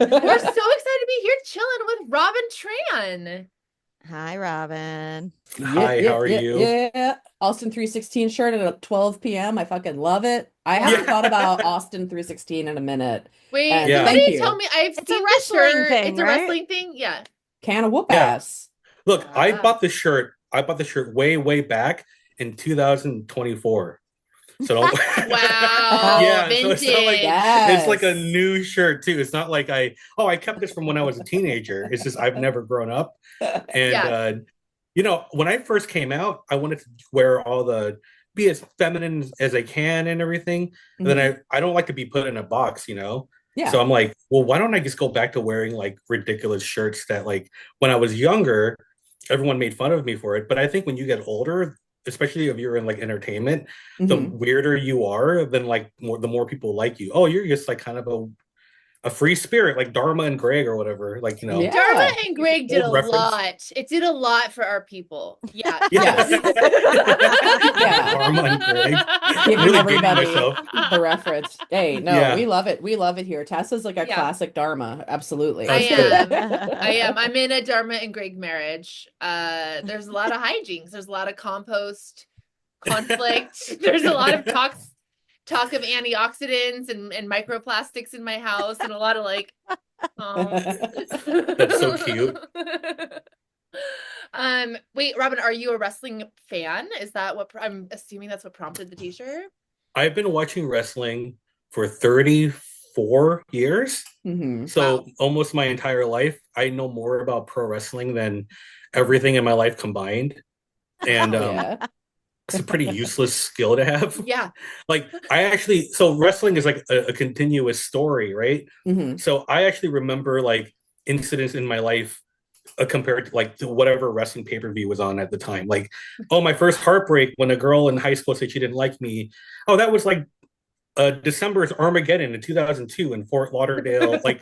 We're so excited to be here chilling with Robin Tran. Hi, Robin. Yeah, Hi, yeah, how are yeah, you? yeah. Austin 316 shirt at 12 p.m. I fucking love it. I haven't Yeah. thought about Austin 316 in a minute. Wait, And Yeah, thank somebody tell you. me I've It's a seen the wrestling shirt. thing, It's a right? wrestling thing. Yeah. Can of whoop yeah. ass. Look, I Ah. bought the shirt. I bought the shirt way back in 2024. So don't. Wow. Yeah, so it's not like Vintage. it's like a Yes. new shirt too. It's not like I kept this from when I was a teenager. It's just I've never grown up. And Yeah. when I first came out, I wanted to wear all the be as feminine as I can and everything. And then Mhm. I don't like to be put in a box. Yeah. So I'm like, well, why don't I just go back to wearing like ridiculous shirts that like when I was younger, everyone made fun of me for it. But I think when you get older, especially if you're in like entertainment, the Hmm. weirder you are, then like the more people like you. Oh, you're just like kind of a free spirit, like Dharma and Greg or whatever. Like, Dharma Yeah. and Greg did old a reference. lot. It did a lot for our people. Yeah. Yeah. Yes. Yeah. Dharma and Greg. I'm Giving really dating everybody myself. the reference. Hey, no, we Yeah. love it. We love it here. Tessa's like a Yeah. classic Dharma. Absolutely. I That's good. am. I am. I'm in a Dharma and Greg marriage. There's a lot of hijinks. There's a lot of compost conflict. There's a lot of talk of antioxidants and microplastics in my house, and a lot of like, That's so cute. Wait, Robin, are you a wrestling fan? Is that what I'm assuming that's what prompted the t-shirt? I've been watching wrestling for 34 years. Hmm. Wow. So almost my entire life. I know more about pro wrestling than everything in my life combined. And Oh yeah. it's a pretty useless skill to have. Yeah. Like so wrestling is like a continuous story, right? Hmm. So I actually remember like incidents in my life compared to like to whatever wrestling pay-per-view was on at the time. Like, oh, my first heartbreak when a girl in high school said she didn't like me. Oh, that was like December's Armageddon in 2002 in Fort Lauderdale. Like,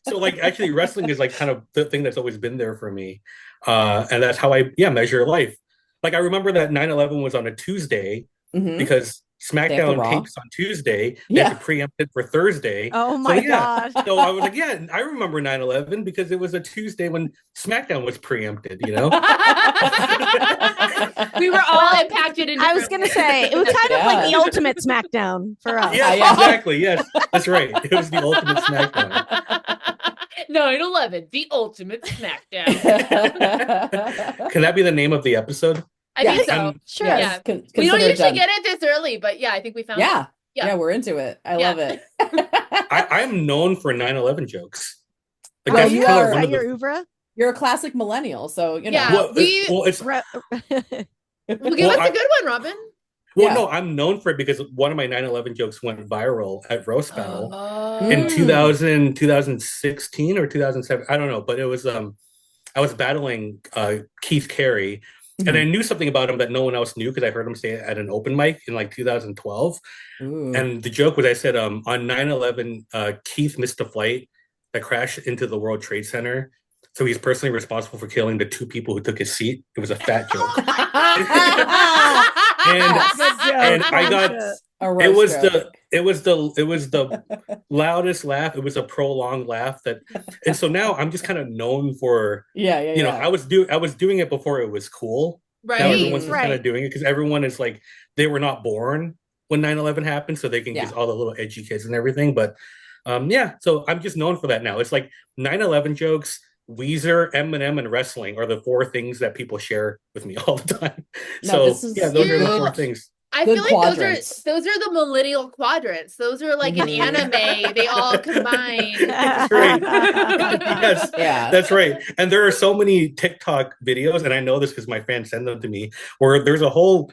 so like actually wrestling is like kind of the thing that's always been there for me. And that's how I measure life. Like I remember that 9/11 was on a Tuesday Hmm. because Day after SmackDown Raw. tapes on Tuesday. They have to Yeah. preempt it for Thursday. Oh So my yeah. God. So I was like, yeah, I remember 9/11 because it was a Tuesday when SmackDown was preempted. We were all Well, impacted in I was different going to say, it was ways. kind of like Yeah. the ultimate SmackDown for us. Yes, Yeah. exactly. Yes, that's right. It was the ultimate SmackDown. 9/11, the ultimate SmackDown. Can that be the name of the episode? I think Yes. so. I'm Sure. Yeah. Yes. We don't Consider it usually done. get it this early, but yeah, I think we found it. Yeah. Yeah. Yeah, we're into it. I Yeah. love it. I'm known for 9/11 jokes. Like Well, that's you kind of are- Is one that of your the oeuvre? You're a classic millennial, so you know. Yeah. well, it's Well, give Well, us I- a good one, Robin. well, Yeah. no, I'm known for it because one of my 9/11 jokes went viral at Roast Battle in Mm. 2016 or 2007. I don't know, but it was I was battling Keith Carey, and I Mhm. knew something about him that no one else knew because I heard him say it at an open mic in like 2012. Ooh. And the joke was I said on 9/11 Keith missed a flight that crashed into the World Trade Center. So he's personally responsible for killing the two people who took his seat. It was a fat joke. And Good joke. and I got A it roast was joke. the loudest laugh. It was a prolonged laugh and so now I'm just kind of known for Yeah. I was doing it before it was cool. Now Right. everyone's just kind Right. of doing it because everyone is like they were not born when 9/11 happened, so they can Yeah. just all the little edgy kids and everything. But yeah, so I'm just known for that now. It's like 9/11 jokes, Weezer, Eminem, and wrestling are the four things that people share with me all the time. No, So this is yeah, those are the four good. things. I Good feel like quadrants. those are the millennial quadrants. Those are like an Mhm. anime. They all combine. That's right. Yes, Yeah. that's right. And there are so many TikTok videos, and I know this because my fans send them to me, where there's a whole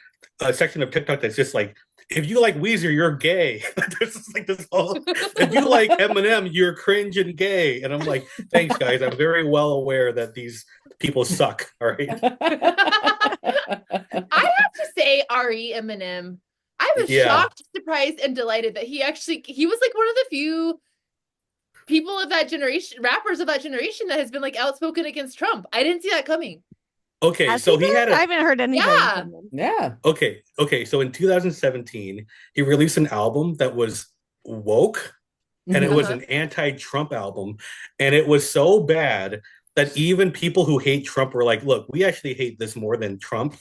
section of TikTok that's just like, if you like Weezer, you're gay. There's just like this whole, if you like Eminem, you're cringe and gay. And I'm like, thanks, guys. I'm very well aware that these people suck. All right. I have to say, Re Eminem. I was Yeah. shocked, surprised, and delighted that he was like one of the few people of that generation, rappers of that generation, that has been like outspoken against Trump. I didn't see that coming. Okay, Has so he he been? had I a haven't heard anything Yeah. from him. Yeah. okay. So in 2017, he released an album that was woke, and it was an anti-Trump album, and it was so bad that even people who hate Trump were like, "Look, we actually hate this more than Trump."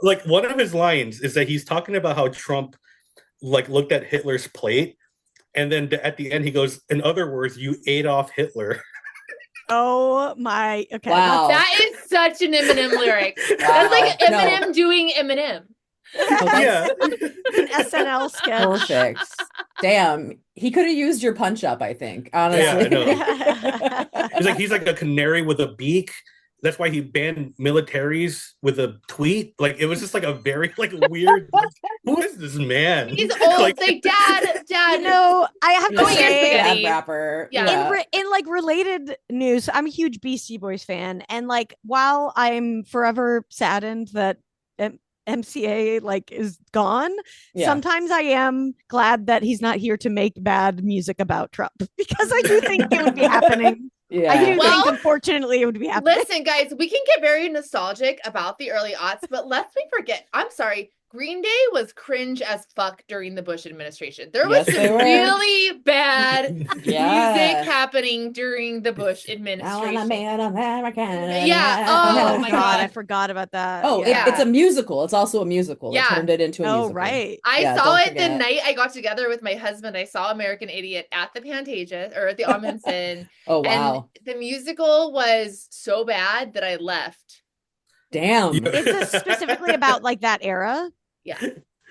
Like one of his lines is that he's talking about how Trump like looked at Hitler's plate, and then at the end he goes, "In other words, you ate off Hitler." Oh my. Okay. Wow. That is such an Eminem lyric. That's like Eminem doing Eminem. Yeah. An SNL sketch. Perfect. Damn. He could have used your punch up, I think, honestly. Yeah, I know. He's like a canary with a beak. That's why he banned militaries with a tweet. Like it was just like a very like weird. Who is this man? He's old. Like, Say, Dad. You know, I have to say, Dad rapper. Yeah. in like related news, I'm a huge Beastie Boys fan, and like while I'm forever saddened that MCA like is gone, sometimes I am glad that he's not here to make bad music about Trump, because I do think it would be happening. Yeah. I do think, unfortunately, it would be happening. Listen, guys, we can get very nostalgic about the early aughts, but lest we forget, I'm sorry, Green Day was cringe as fuck during the Bush administration. There was some really bad music happening during the Bush administration. American. Yeah. Oh Oh my God, I forgot about that. Oh, it's a musical. It's also a musical. They turned it into a musical. Oh, right. I saw it the night I got together with my husband. I saw American Idiot at the Pantages or at the Amundsen. Oh, wow. And the musical was so bad that I left. Damn. It's specifically about like that era. Yeah.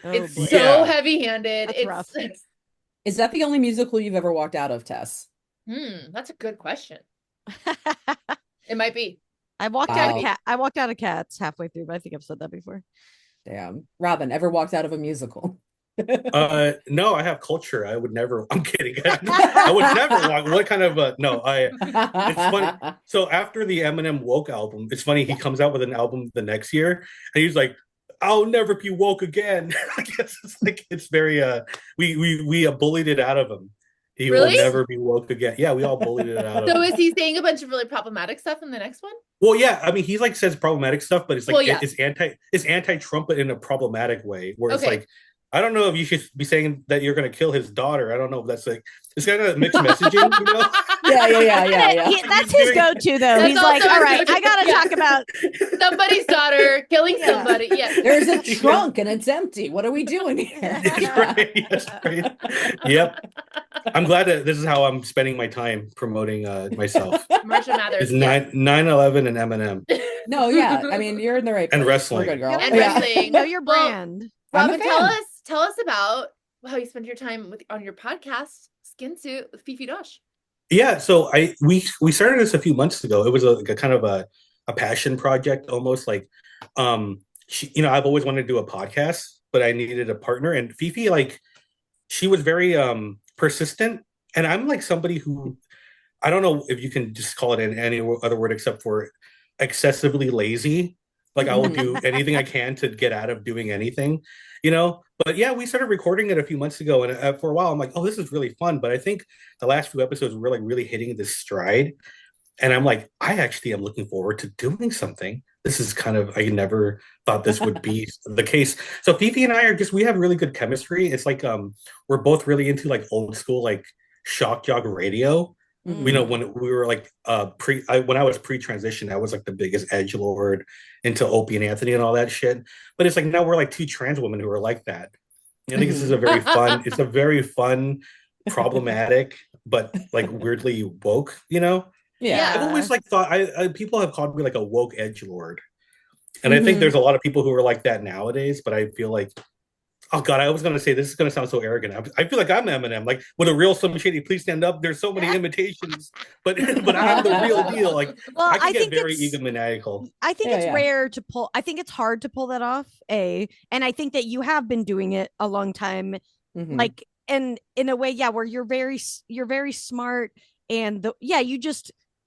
Oh, It's boy. so heavy-handed. That's It's rough. Is that the only musical you've ever walked out of, Tess? That's a good question. It might be. I walked out of Cats halfway through, but I think I've said that before. Damn. Robin, ever walked out of a musical? No, I have culture. I would never. I'm kidding. I would never walk. What kind of no? It's funny. So after the Eminem Woke album, it's funny. He comes out with an album the next year, and he's like, "I'll never be woke again." I guess it's like it's very we bullied it out of him. He will never be woke again. Yeah, we all bullied it out of him. So is he saying a bunch of really problematic stuff in the next one? Well, yeah. I mean, he like says problematic stuff, but it's like Well, it's anti-Trump, but in a problematic way, where it's like, I don't know if you should be saying that you're going to kill his daughter. I don't know if that's like, it's kind of mixed messaging, you know? Yeah. That's his go-to, though. He's like, all right, I got to talk about somebody's daughter killing somebody. Yeah. There's a trunk and it's empty. What are we doing here? That's right. Yep. I'm glad that this is how I'm spending my time promoting myself. Marcia Mathers. It's 9/11 and Eminem. No, yeah. I mean, you're in the right place. And wrestling. We're good, girl. And wrestling. know your brand. Robin, tell us about how you spend your time on your podcast, Skin Suit with Fifi Dosh. Yeah, so we started this a few months ago. It was like a kind of a passion project, almost like I've always wanted to do a podcast, but I needed a partner. And Fifi, like, she was very persistent, and I'm like somebody who, I don't know if you can just call it in any other word except for excessively lazy. Like, I will do anything I can to get out of doing anything, you know? But yeah, we started recording it a few months ago. And for a while, I'm like, oh, this is really fun. But I think the last few episodes were like really hitting this stride. And I'm like, I actually am looking forward to doing something. This is kind of, I never thought this would be the case. So Fifi and I we have really good chemistry. It's like, we're both really into like old school, like shock jock radio. You know, when we were like when I was pre-transition, I was like the biggest edgelord into Opie and Anthony and all that shit. But it's like now we're like two trans women who are like that. I think this is a very fun, problematic, but like weirdly woke, you know? Yeah. I've always like thought people have called me like a woke edgelord. And I think there's a lot of people who are like that nowadays, but I feel like, oh God, I was going to say, this is going to sound so arrogant. I feel like I'm Eminem, like with a real Slim Shady, please stand up. There's so many imitations, but I'm the real deal. Like, well, I get very egomaniacal. I think it's rare to pull. I think it's hard to pull that off. And I think that you have been doing it a long time. Like, and in a way, where you're very smart, and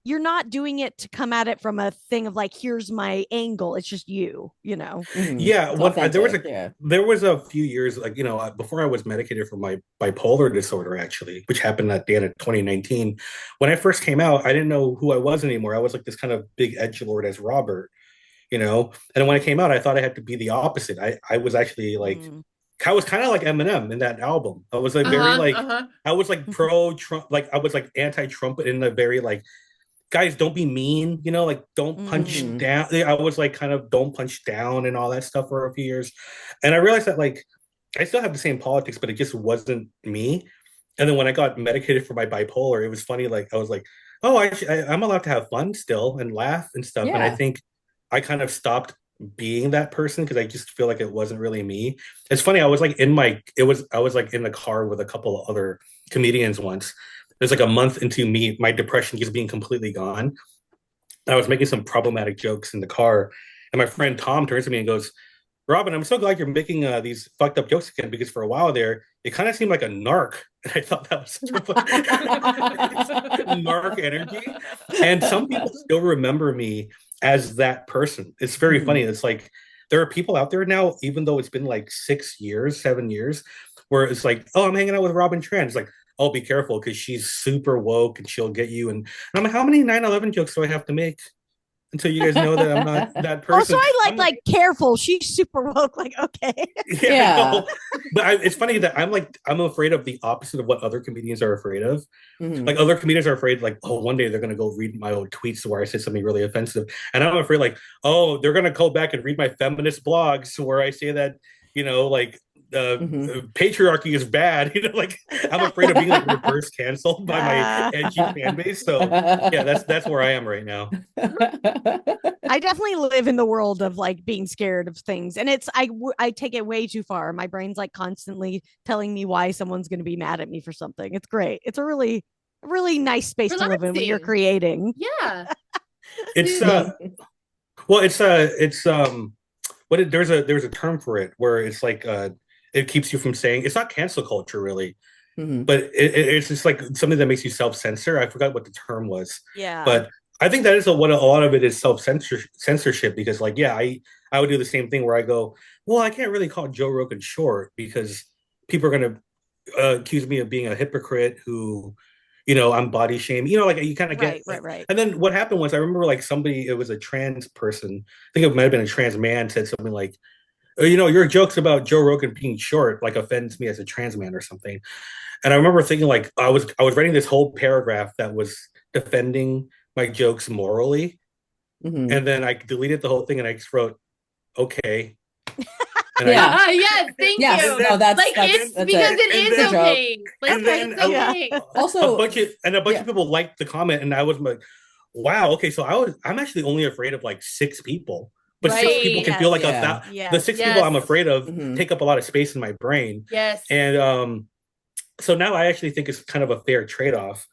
you're not doing it to come at it from a thing of like, here's my angle. It's just you know? Yeah. There was a few years, like, you know, before I was medicated for my bipolar disorder, actually, which happened at the end of 2019. When I first came out, I didn't know who I was anymore. I was like this kind of big edgelord as Robert, you know? And when I came out, I thought I had to be the opposite. I was actually like I was kind of like Eminem in that album. I was like very like I was like pro Trump, like I was like anti Trump in a very like guys don't be mean, you know, like don't punch down. I was like kind of don't punch down and all that stuff for a few years, and I realized that like I still have the same politics, but it just wasn't me. And then when I got medicated for my bipolar, it was funny. Like I was like, oh, I'm allowed to have fun still and laugh and stuff. And I Yeah. think I kind of stopped being that person because I just feel like it wasn't really me. It's funny. I was like I was like in the car with a couple of other comedians once. It was like a month into me, my depression just being completely gone. And I was making some problematic jokes in the car. And my friend Tom turns to me and goes, Robin, I'm so glad you're making these fucked up jokes again because for a while there, it kind of seemed like a narc. And I thought that was such a narc energy. And some people still remember me as that person. It's very funny. It's like there are people out there now, even though it's been like 6 years, 7 years, where it's like, oh, I'm hanging out with Robin Tran. It's like, oh, be careful because she's super woke and she'll get you. And I'm like, how many 9/11 jokes do I have to make until you guys know that I'm not that person? Also, I like careful. She's super woke. Like, okay. Yeah. But it's funny that I'm afraid of the opposite of what other comedians are afraid of. Like other comedians are afraid, like, oh, one day they're gonna go read my old tweets where I said something really offensive, and I'm afraid, like, oh, they're gonna go back and read my feminist blogs where I say that, you know, like patriarchy is bad. You know, like I'm afraid of being like reverse canceled by my edgy fan base. So yeah, that's where I am right now. I definitely live in the world of like being scared of things, and I take it way too far. My brain's like constantly telling me why someone's going to be mad at me for something. It's great. It's a really nice space to live in when you're creating. Yeah. It's well, it's there's a term for it where it's like it keeps you from saying, it's not cancel culture really, but it's just like something that makes you self-censor. I forgot what the term was. Yeah. But I think that is what a lot of it is, censorship, because like, yeah, I would do the same thing where I go, well, I can't really call Joe Rogan short because people are going to accuse me of being a hypocrite who, you know, I'm body shaming, you know, like you kind of get right. And then what happened was I remember like it was a trans person, I think it might have been a trans man, said something like, you know, your jokes about Joe Rogan being short like offends me as a trans man or something. And I remember thinking like I was writing this whole paragraph that was defending my jokes morally, and then I deleted the whole thing and I just wrote, okay. And yes, thank you. No, that's like it's because it is okay. Like it's okay. Also, a bunch of people liked the comment, and I was like, wow, okay, so I'm actually only afraid of like 6 people. But 6 people can feel like the 6 people I'm afraid of take up a lot of space in my brain. Yes. And so now I actually think it's kind of a fair trade-off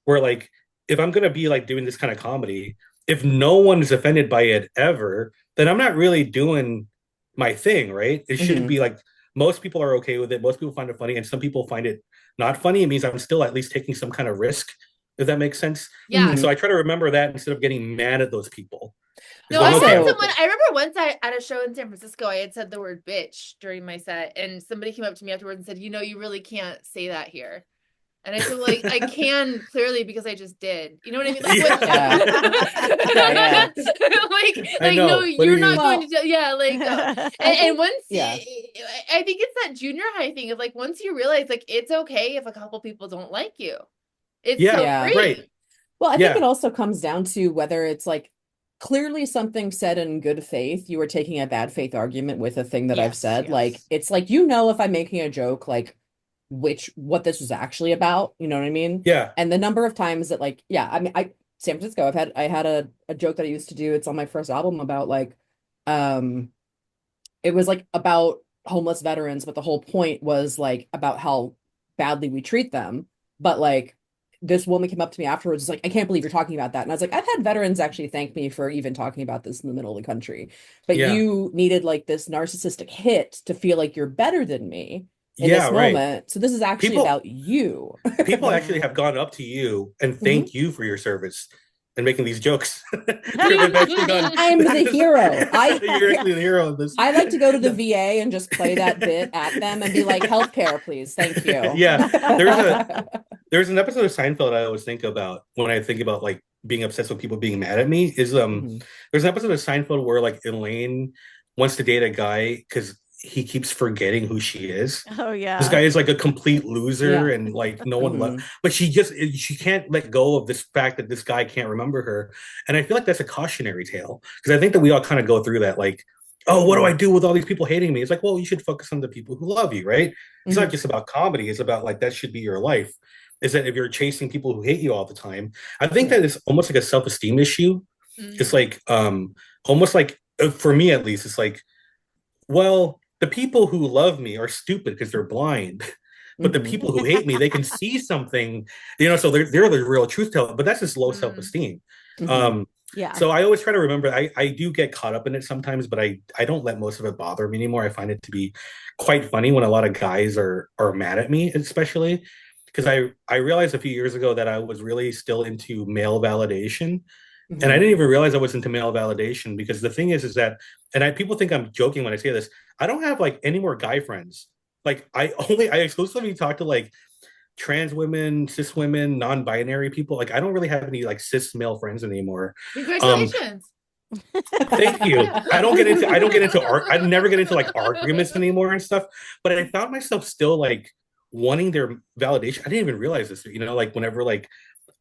where like if I'm gonna be like doing this kind of comedy, if no one is offended by it ever, then I'm not really doing my thing, right? It should be like most people are okay with it, most people find it funny, and some people find it not funny. It means I'm still at least taking some kind of risk, if that makes sense. Yeah. And so I try to remember that instead of getting mad at those people. No, I remember once at a show in San Francisco, I had said the word bitch during my set, and somebody came up to me afterwards and said, you know, you really can't say that here. And I said, like, I can clearly because I just did. You know what I mean? Like, no, you're not going to. Yeah, like, and once, I think it's that junior high thing of like once you realize like it's okay if a couple people don't like you. It's so great. Right. Well, I think it also comes down to whether it's like clearly something said in good faith. You were taking a bad faith argument with a thing that I've said. Like it's like, you know, if I'm making a joke, like what this was actually about, you know what I mean? Yeah. And the number of times that like, I mean, San Francisco, I had a joke that I used to do. It's on my first album about like, it was like about homeless veterans, but the whole point was like about how badly we treat them. But like this woman came up to me afterwards, was like, I can't believe you're talking about that. And I was like, I've had veterans actually thank me for even talking about this in the middle of the country. But you needed like this narcissistic hit to feel like you're better than me in this moment. So this is actually about you. People actually have gone up to you and thanked you for your service and making these jokes. I'm the hero. You're actually the hero of this. I like to go to the VA and just play that bit at them and be like, healthcare, please. Thank you. Yeah. There's an episode of Seinfeld I always think about when I think about like being obsessed with people being mad at me is there's an episode of Seinfeld where like Elaine wants to date a guy because he keeps forgetting who she is. Oh yeah. This guy is like a complete loser, Yeah. and like no one love, but she can't let go of this fact that this guy can't remember her. And I feel like that's a cautionary tale, because I think that we all kind of go through that, like, oh, what do I do with all these people hating me? It's like, well, you should focus on the people who love you, right? It's not just about comedy, it's about like that should be your life. Is that if you're chasing people who hate you all the time, I think that it's almost like a self-esteem issue. It's like almost like for me at least, it's like, well, the people who love me are stupid because they're blind. But the people who hate me, they can see something, so they're the real truth teller. But that's just low self-esteem. Yeah. So I always try to remember, I do get caught up in it sometimes, but I don't let most of it bother me anymore. I find it to be quite funny when a lot of guys are mad at me, especially because I realized a few years ago that I was really still into male validation. And I didn't even realize I was into male validation, because the thing is that, and people think I'm joking when I say this, I don't have like any more guy friends. Like I exclusively talk to like trans women, cis women, non-binary people. Like I don't really have any like cis male friends anymore. Congratulations. Thank you. I never get into like arguments anymore and stuff. But I found myself still like wanting their validation. I didn't even realize this, like whenever like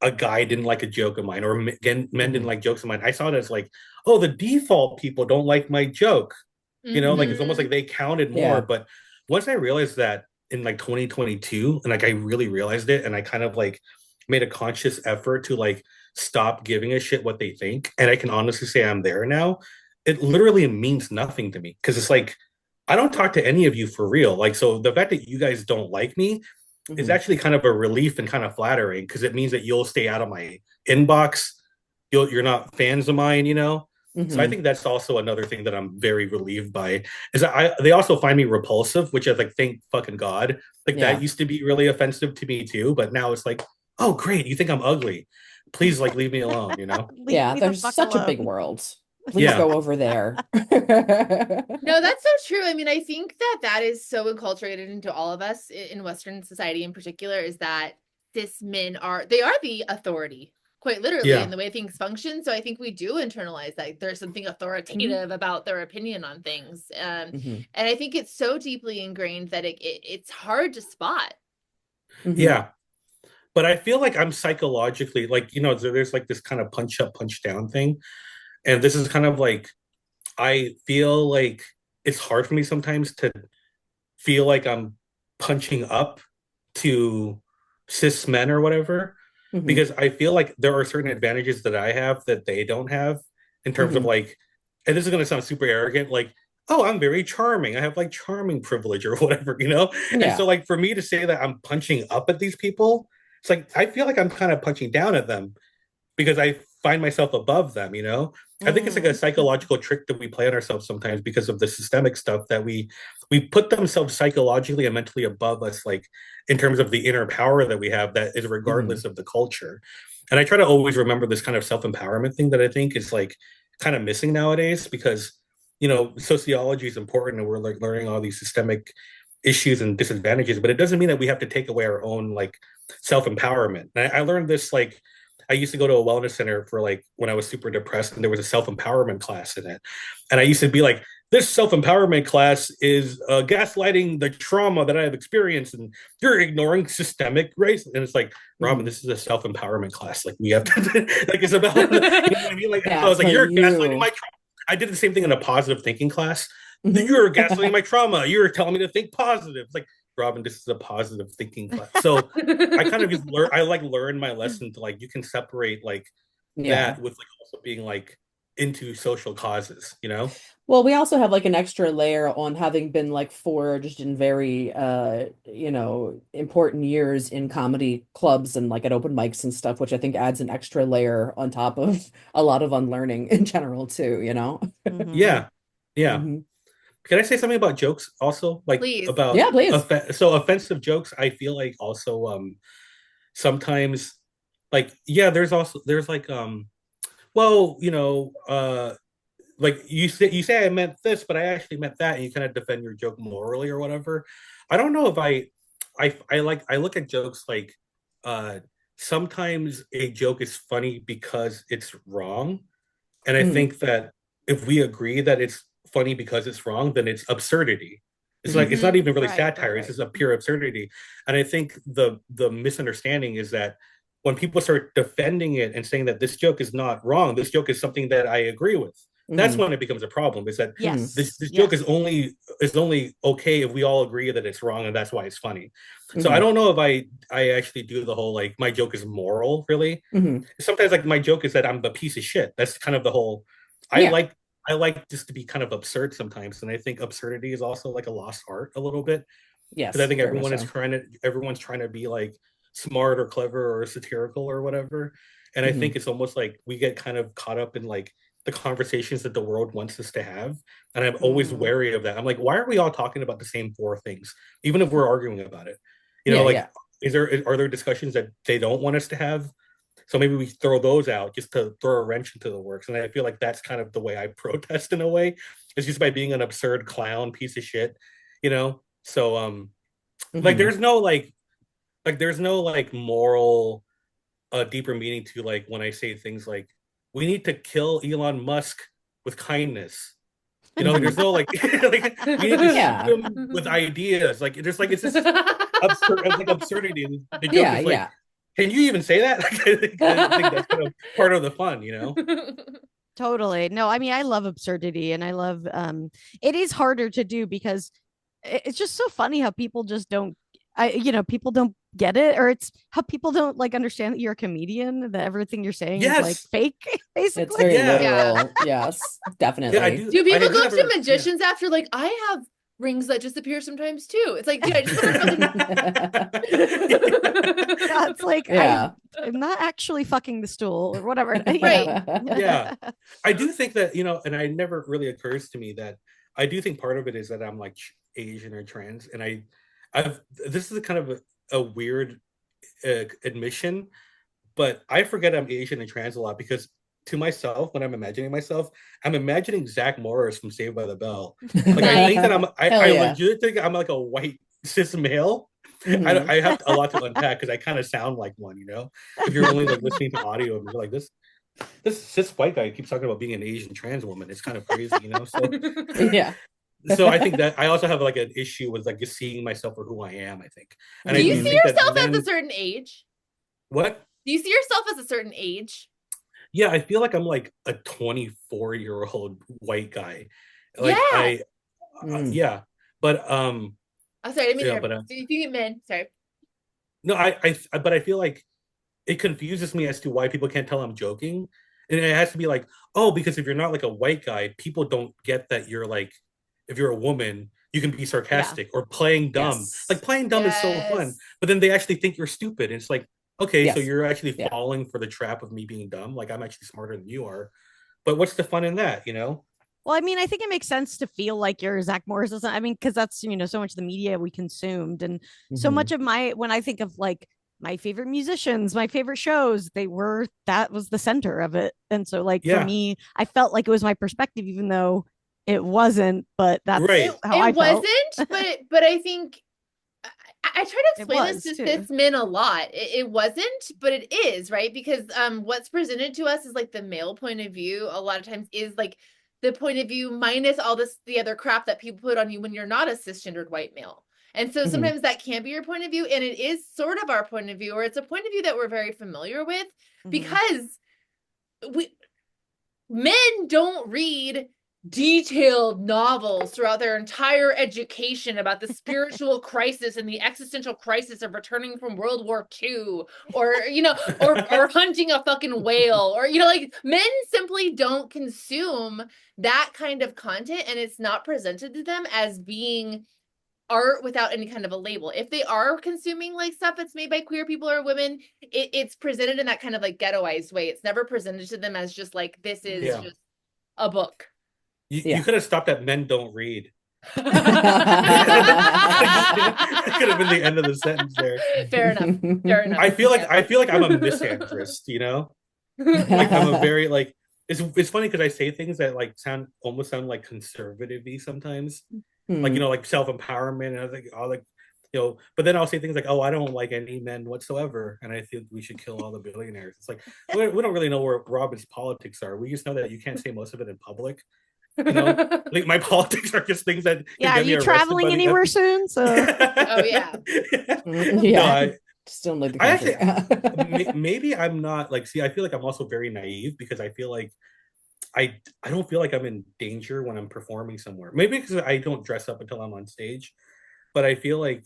a guy didn't like a joke of mine, or men didn't like jokes of mine, I saw it as like, oh, the default people don't like my joke. Like it's almost like they counted more. But once I realized that in like 2022, and like I really realized it, and I kind of like made a conscious effort to like stop giving a shit what they think, and I can honestly say I'm there now. It literally means nothing to me, because it's like I don't talk to any of you for real. Like, so the fact that you guys don't like me is actually kind of a relief and kind of flattering, because it means that you'll stay out of my inbox. You're not fans of mine, So I think that's also another thing that I'm very relieved by, is that they also find me repulsive, which is like, thank fucking God. Like that used to be really offensive to me too, but now it's like, oh great, you think I'm ugly? Please like leave me alone, There's such a big world. Please go over there. No, that's so true. I mean, I think that is so enculturated into all of us in Western society in particular, is that cis men are the authority, quite literally, in the way things function. So I think we do internalize that there's something authoritative about their opinion on things. And I think it's so deeply ingrained that it's hard to spot. Yeah. But I feel like I'm psychologically, like, there's like this kind of punch up, punch down thing. And this is kind of like, I feel like it's hard for me sometimes to feel like I'm punching up to cis men or whatever, because I feel like there are certain advantages that I have that they don't have, in terms of like, and this is going to sound super arrogant, like, oh, I'm very charming. I have like charming privilege or whatever, And so like for me to say that I'm punching up at these people, it's like, I feel like I'm kind of punching down at them, because I find myself above them, I think it's like a psychological trick that we play on ourselves sometimes, because of the systemic stuff that we put themselves psychologically and mentally above us, like in terms of the inner power that we have that is regardless of the culture. And I try to always remember this kind of self-empowerment thing that I think is like kind of missing nowadays, because sociology is important, and we're like learning all these systemic issues and disadvantages, but it doesn't mean that we have to take away our own like self-empowerment. And I learned this, like, I used to go to a wellness center for like when I was super depressed, and there was a self-empowerment class in it. And I used to be like, this self-empowerment class is gaslighting the trauma that I have experienced, and you're ignoring systemic race. And it's like, Robin, this is a self-empowerment class. Like, we have to, like, it's about, what I mean? Like, I was like, you're gaslighting my trauma. I did the same thing in a positive thinking class. You're gaslighting my trauma. You're telling me to think positive. It's like, Robin, this is a positive thinking class. So I kind of just learn my lesson to like, you can separate like that with like also being like into social causes, Well, we also have like an extra layer on having been like forged in very important years in comedy clubs and like at open mics and stuff, which I think adds an extra layer on top of a lot of unlearning in general too, Yeah. Can I say something about jokes also? Like, please. About please. So offensive jokes, I feel like also sometimes like there's like well, like you say I meant this, but I actually meant that, and you kind of defend your joke morally or whatever. I don't know if I look at jokes like sometimes a joke is funny because it's wrong. And I think that if we agree that it's funny because it's wrong, then it's absurdity. It's like it's not even really Right, satire. right, It's right. just a pure absurdity. And I think the misunderstanding is that when people start defending it and saying that this joke is not wrong, this joke is something that I agree with. That's when it becomes a problem. Is that this Yes. this joke Yes. is only okay if we all agree that it's wrong and that's why it's funny. So I Hmm. don't know if I actually do the whole like my joke is moral really. Hmm. Sometimes like my joke is that I'm the piece of shit. That's kind of the whole. I Yeah. like I like just to be kind of absurd sometimes, and I think absurdity is also like a lost art a little bit because I Yes, think very much so. everyone's trying to be like smart or clever or satirical or whatever, and I Hmm. think it's almost like we get kind of caught up in like the conversations that the world wants us to have, and I'm always Mm. wary of that. I'm like, why are we all talking about the same four things, even if we're arguing about it? Yeah, Like, yeah. are there discussions that they don't want us to have? So maybe we throw those out just to throw a wrench into the works. And I feel like that's kind of the way I protest in a way. It's just by being an absurd clown piece of shit, you know? So like Hmm. there's no like moral deeper meaning to like when I say things like we need to kill Elon Musk with kindness. There's no like like we need to shoot Yeah. him with ideas. Like there's like it's just absurd like absurdity. The joke Yeah, is like, yeah. can you even say that? Like, I think that's kind of part of the fun. Totally. No, I mean, I love absurdity and I love it is harder to do because it's just so funny how people just don't people don't get it, or it's how people don't like understand that you're a comedian, that everything you're saying is like Yes. fake, It's basically. very Yeah. Yeah. literal. Yes, Yeah, I definitely. do. Do I people do go have to a yeah. magicians after like I have rings that disappear sometimes too? It's like, dude, I just put my fucking Yeah, it's like Yeah. I'm not actually fucking the stool or whatever, Right. Yeah. I do think that, and I never really occurs to me that I do think part of it is that I'm like Asian or trans, and I've this is a kind of a weird admission, but I forget I'm Asian and trans a lot because to myself, when I'm imagining myself, I'm imagining Zach Morris from Saved by the Bell. Like I think that Nice. Hell I yeah. legit think I'm like a white cis male. Hmm. I have a lot to unpack because I kind of sound like one. If you're only like listening to audio and you're like this cis white guy keeps talking about being an Asian trans woman. It's kind of crazy. Yeah. So I think that I also have like an issue with like just seeing myself for who I am, I think. And Do I you do Hmm. see think that yourself as a men certain age? what? Do you see yourself as a certain age? Yeah, I feel like I'm like a 24-year-old white guy. Like Yes. Mm. yeah. But I'm sorry, I didn't mean to yeah, interrupt. but Do you think men? Sorry. no, but I feel like it confuses me as to why people can't tell I'm joking. And it has to be like, oh, because if you're not like a white guy, people don't get that you're like, if you're a woman, you can be Yeah. sarcastic or playing dumb. Like Yes. playing dumb is so fun, Yes. but then they actually think you're stupid. And it's like, okay, so Yes. you're actually Yeah. falling for the trap of me being dumb. Like I'm actually smarter than you are. But what's the fun in that? Well, I mean, I think it makes sense to feel like you're Zach Morris. I mean, because that's, so much of the media we consumed. And so Hmm. much of when I think of like my favorite musicians, my favorite shows, that was the center of it. And so, like, for Yeah, me, I felt like it was my perspective, even though it wasn't, but It that's right. how I it felt. wasn't, but I think I try to It explain this was to too. cis men a lot. It wasn't, but it is, right? Because what's presented to us is like the male point of view a lot of times is like the point of view minus all the other crap that people put on you when you're not a cisgendered white male. And so Hmm. sometimes that can be your point of view, and it is sort of our point of view, or it's a point of view that we're very familiar with Mhm. because we men don't read detailed novels throughout their entire education about the spiritual crisis and the existential crisis of returning from World War II or hunting a fucking whale or like men simply don't consume that kind of content, and it's not presented to them as being art without any kind of a label. If they are consuming like stuff that's made by queer people or women, it's presented in that kind of like ghettoized way. It's never presented to them as just like this is Yeah. just a book. You Yeah. could have stopped at men don't read. Fair That could have been the end of the sentence there. enough. Fair enough. I feel like I'm a misandrist. Like I'm a very like it's funny because I say things that like almost sound like conservative-y sometimes. Like Hmm. like self-empowerment and I think all like but then I'll say things like, oh, I don't like any men whatsoever and I think we should kill all the billionaires. It's like we don't really know where Robin's politics are. We just know that you can't say most of it in public You know, like my politics are just things that Yeah, can are get me you arrested traveling by the anywhere FBI. soon? So Oh yeah. Yeah. No, Still leave the I country. actually maybe I'm not like. See, I feel like I'm also very naive because I feel like I don't feel like I'm in danger when I'm performing somewhere. Maybe because I don't dress up until I'm on stage, but I feel like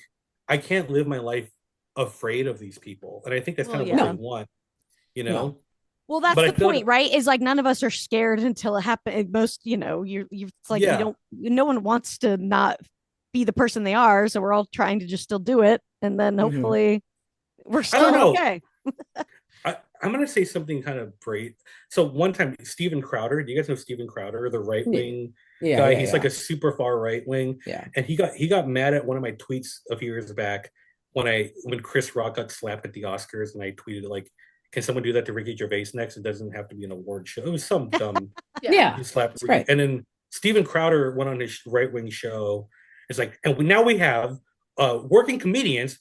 I can't live my life afraid of these people, and I think that's well, kind of what they yeah. No, want, no. Well, that's But I the feel like, point, right? Is like none of us are scared until it happens. Most, it's like we yeah, don't. No one wants to not be the person they are, so we're all trying to just still do it, and then Mhm. hopefully we're I don't still know. okay. I'm gonna say something kind of brave. So one time, Steven Crowder, do you guys know Steven Crowder, the right Yeah, wing yeah, guy? yeah, He's like yeah. a super far right wing, Yeah. and he got mad at one of my tweets a few years back when Chris Rock got slapped at the Oscars, and I tweeted like, "Can someone do that to Ricky Gervais next? It doesn't have to be an award show." It was some dumb Yeah. Yeah. he slapped It's Ricky, great. and then Steven Crowder went on his right wing show. It's like, and now we have working comedians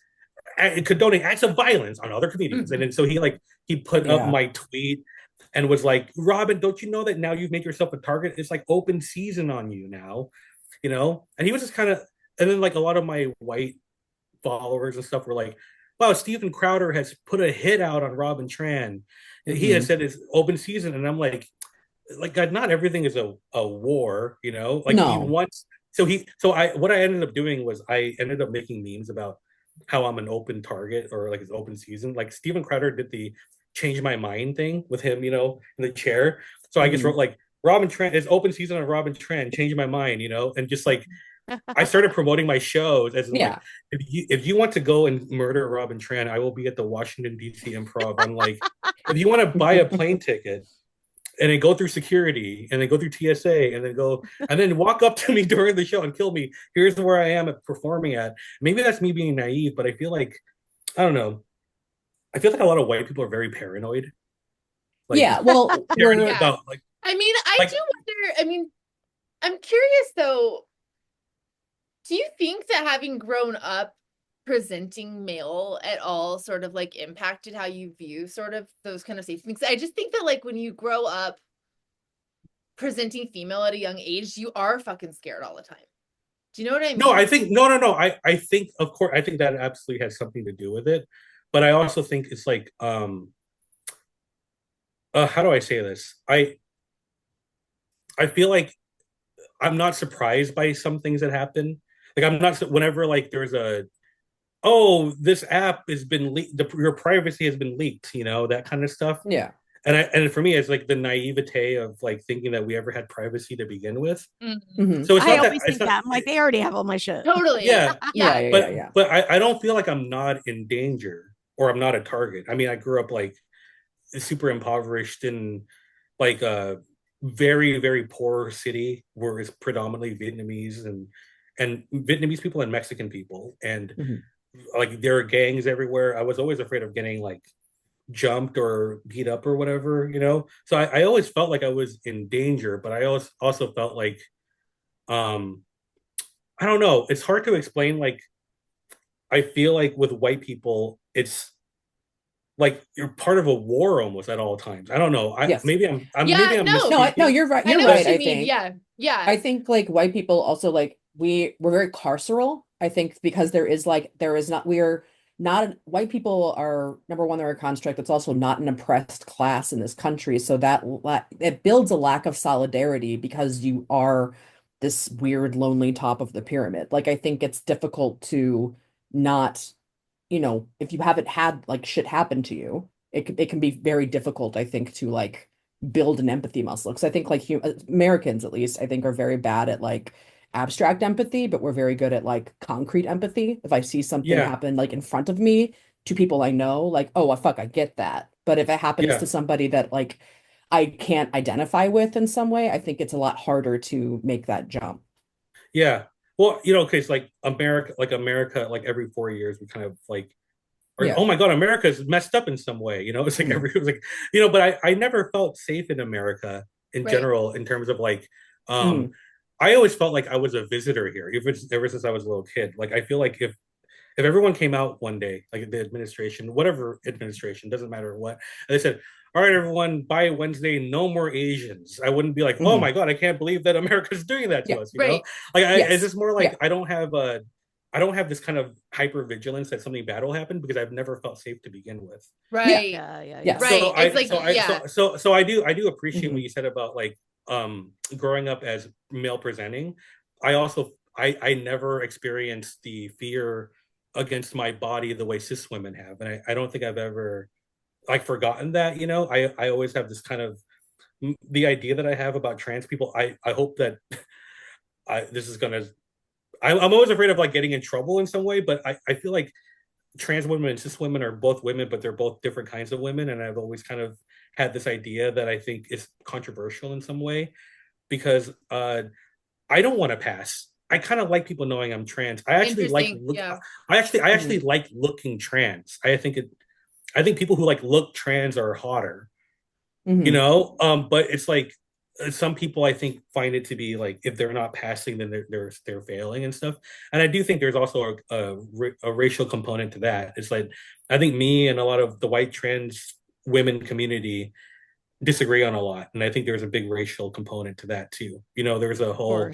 condoning acts of violence on other comedians. And then so he put up Yeah. my tweet and was like, Robin, don't you know that now you've made yourself a target? It's like open season on you now, you know? And he was just kind of, and then like a lot of my white followers and stuff were like, wow, Stephen Crowder has put a hit out on Robin Tran. He has Hmm. said it's open season. And I'm like God, not everything is a war, you know? Like he No. wants so what I ended up doing was I ended up making memes about how I'm an open target or like it's open season. Like Steven Crowder did the change my mind thing with him, you know, in the chair. So I just Hmm. wrote like Robin Tran is open season on Robin Tran, change my mind, you know, and just like I started promoting my shows as in like Yeah. if you want to go and murder Robin Tran, I will be at the Washington D.C. Improv. On like if you want to buy a plane ticket, and then go through security and then go through TSA and then walk up to me during the show and kill me. Here's where I am at performing at. Maybe that's me being naive, but I feel like I don't know. I feel like a lot of white people are very paranoid. Like Yeah. Well, paranoid we're Yeah. about I mean, I like do wonder. I mean, I'm curious though. Do you think that having grown up presenting male at all sort of like impacted how you view sort of those kind of safety things? I just think that like when you grow up presenting female at a young age, you are fucking scared all the time. Do you know what I no, mean? I think no. I think of course I think that absolutely has something to do with it. But I also think it's like how do I say this? I feel like I'm not surprised by some things that happen. Like I'm not whenever like there's a this app has been leaked, your privacy has been leaked, you know, that kind of stuff. yeah. And for me, it's like the naivete of like thinking that we ever had privacy to begin with. Hmm. So it's I not that always it's think not, that. I'm like, they already have all my shit. Totally. yeah, Yeah. Yeah. Yeah. Yeah. but Yeah. but I don't feel like I'm not in danger or I'm not a target. I mean, I grew up like super impoverished in like a very very poor city where it's predominantly Vietnamese and Vietnamese people and Mexican people and Hmm. like there are gangs everywhere. I was always afraid of getting like jumped or beat up or whatever, you know. So I always felt like I was in danger, but I also felt like um I don't know. It's hard to explain. Like I feel like with white people, it's like you're part of a war almost at all times. I don't know. I Yes. Yeah, maybe I'm no. No, misspeaking. you're right. I You're know what right, you I mean. think. Yeah. Yeah. I think like white people also like we're very carceral. I think because there is not we're not white people are number one, they're a construct. It's also not an oppressed class in this country. So it builds a lack of solidarity because you are this weird lonely top of the pyramid. Like I think it's difficult to not, if you haven't had like shit happen to you, it can be very difficult, I think, to like build an empathy muscle. Because I think like Americans, at least, I think are very bad at like abstract empathy, but we're very good at like concrete empathy. If I see something Yeah, happen like in front of me to people I know, like, oh, fuck, I get that. But if it happens yeah, to somebody that like I can't identify with in some way, I think it's a lot harder to make that jump. yeah. Well, you know, because America, like every 4 years, we kind of like or Yeah. oh my god, America's messed up in some way. You know, it's like Mhm. every it was like you know, but I never felt safe in America in Right. general in terms of like Mhm. I always felt like I was a visitor here, even ever since I was a little kid. Like I feel like if everyone came out one day, like the administration, whatever administration, doesn't matter what, and they said, all right, everyone, by Wednesday, no more Asians. I wouldn't be like, oh my God, I can't believe that America's doing that to us. You know, like it's just more like I don't have this kind of hyper vigilance that something bad will happen because I've never felt safe to begin with. Right. Yeah. Right. So I do appreciate what you said about like growing up as male presenting. I never experienced the fear against my body the way cis women have. And I don't think I've ever like forgotten that, you know. I always have this kind of the idea that I have about trans people. I hope that this is gonna I'm always afraid of like getting in trouble in some way, but I feel like trans women and cis women are both women, but they're both different kinds of women. And I've always kind of had this idea that I think is controversial in some way because I don't want to pass. I kind of like people knowing I'm trans. I actually I actually like looking trans. I think people who like look trans are hotter, you know. But it's like some people I think find it to be like if they're not passing, then they're failing and stuff. And I do think there's also a racial component to that. It's like I think me and a lot of the white trans women community disagree on a lot, and I think there's a big racial component to that too. You know, there's a whole.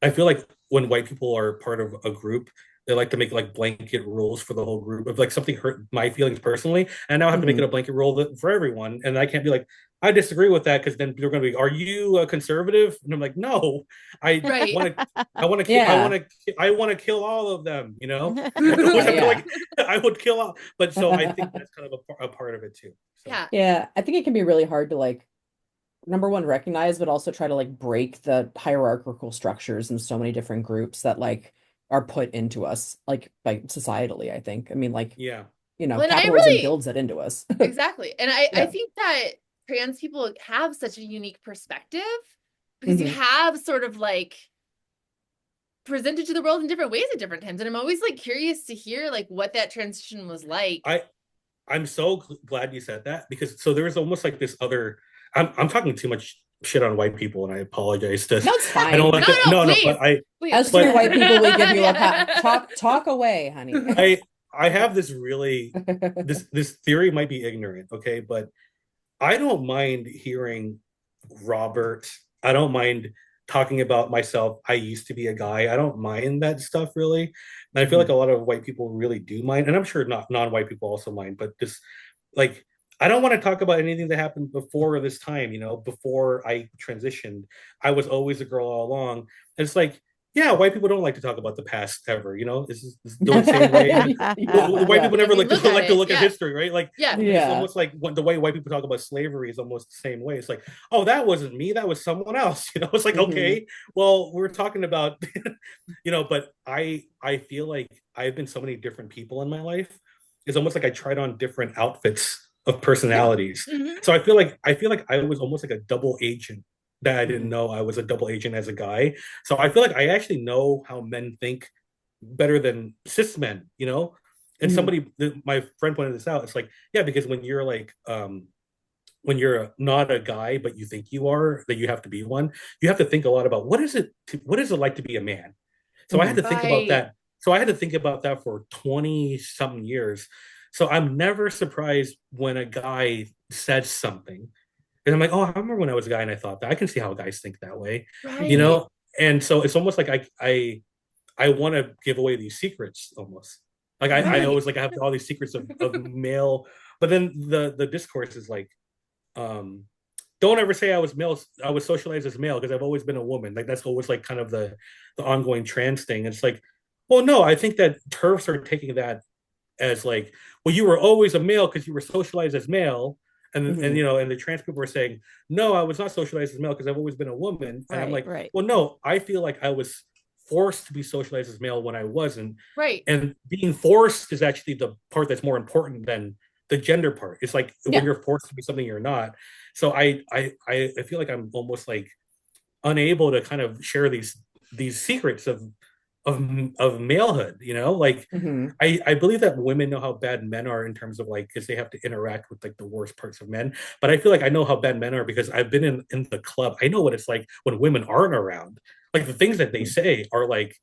I feel like when white people are part of a group, they like to make like blanket rules for the whole group. If like something hurt my feelings personally, and now I have to make it a blanket rule for everyone, and I can't be like, I disagree with that because then they're going to be, are you a conservative? And I'm like, no, I want to kill all of them. You know, like I would kill all. But so I think that's kind of a part of it too. So. Yeah, I think it can be really hard to like number one recognize, but also try to like break the hierarchical structures in so many different groups that like are put into us like by societally. I think. I mean, like you know, capitalism builds that into us. Exactly, and I think that trans people have such a unique perspective because you have sort of like presented to the world in different ways at different times, and I'm always like curious to hear like what that transition was like. I'm so glad you said that because so there was almost like this other. I'm talking too much shit on white people, and I apologize. That's fine. I don't like as for white people, we give you a pat. Talk away, honey. I have this really this theory might be ignorant, okay, but I don't mind hearing Robert. I don't mind talking about myself. I used to be a guy. I don't mind that stuff really. And I feel like a lot of white people really do mind, and I'm sure not non-white people also mind, but just like I don't want to talk about anything that happened before this time, you know, before I transitioned. I was always a girl all along. And it's like, yeah, white people don't like to talk about the past ever, you know, it's the same way. White people never like to look at history, right? Like, it's almost like the way white people talk about slavery is almost the same way. It's like, oh, that wasn't me, that was someone else, you know. It's like, okay, well, we're talking about, you know, but I feel like I've been so many different people in my life. It's almost like I tried on different outfits of personalities. So I feel like I was almost like a double agent that I didn't know I was a double agent as a guy. So I feel like I actually know how men think better than cis men, you know? And my friend pointed this out. It's like, yeah, because when you're like, when you're not a guy, but you think you are, that you have to be one, you have to think a lot about what is it like to be a man? So I had to think about that. So I had to think about that for 20 something years. So I'm never surprised when a guy says something. And I'm like, oh, I remember when I was a guy and I thought that. I can see how guys think that way, you know? And so it's almost like I want to give away these secrets almost. Like I always like I have all these secrets of male, but then the discourse is like, don't ever say I was male. I was socialized as male because I've always been a woman. Like that's always like kind of the ongoing trans thing. It's like, well, no, I think that TERFs are taking that as like, well, you were always a male because you were socialized as male, and you know, and the trans people were saying, no, I was not socialized as male because I've always been a woman, and I'm like, well, no, I feel like I was forced to be socialized as male when I wasn't, and being forced is actually the part that's more important than the gender part. It's like when you're forced to be something you're not. So I feel like I'm almost like unable to kind of share these secrets of malehood, you know, like I believe that women know how bad men are in terms of like because they have to interact with like the worst parts of men, but I feel like I know how bad men are because I've been in the club. I know what it's like when women aren't around. Like the things that they say are like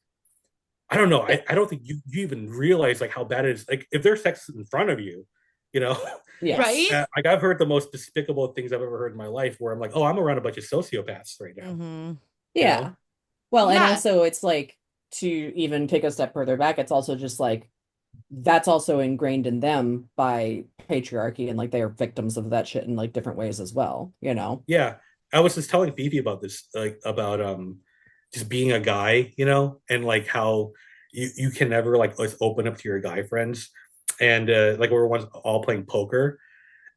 I don't know. I don't think you even realize like how bad it is. Like if there's sex in front of you, you know, Yes. Right? like I've heard the most despicable things I've ever heard in my life where I'm like, oh, I'm around a bunch of sociopaths right now. Mhm. You Yeah. know? Well, and Yeah. also it's like to even take a step further back, it's also just like that's also ingrained in them by patriarchy and like they are victims of that shit in like different ways as well, you know? Yeah. I was just telling Fifi about this, like about just being a guy, you know, and like how you can never like let's open up to your guy friends. And like we were once all playing poker,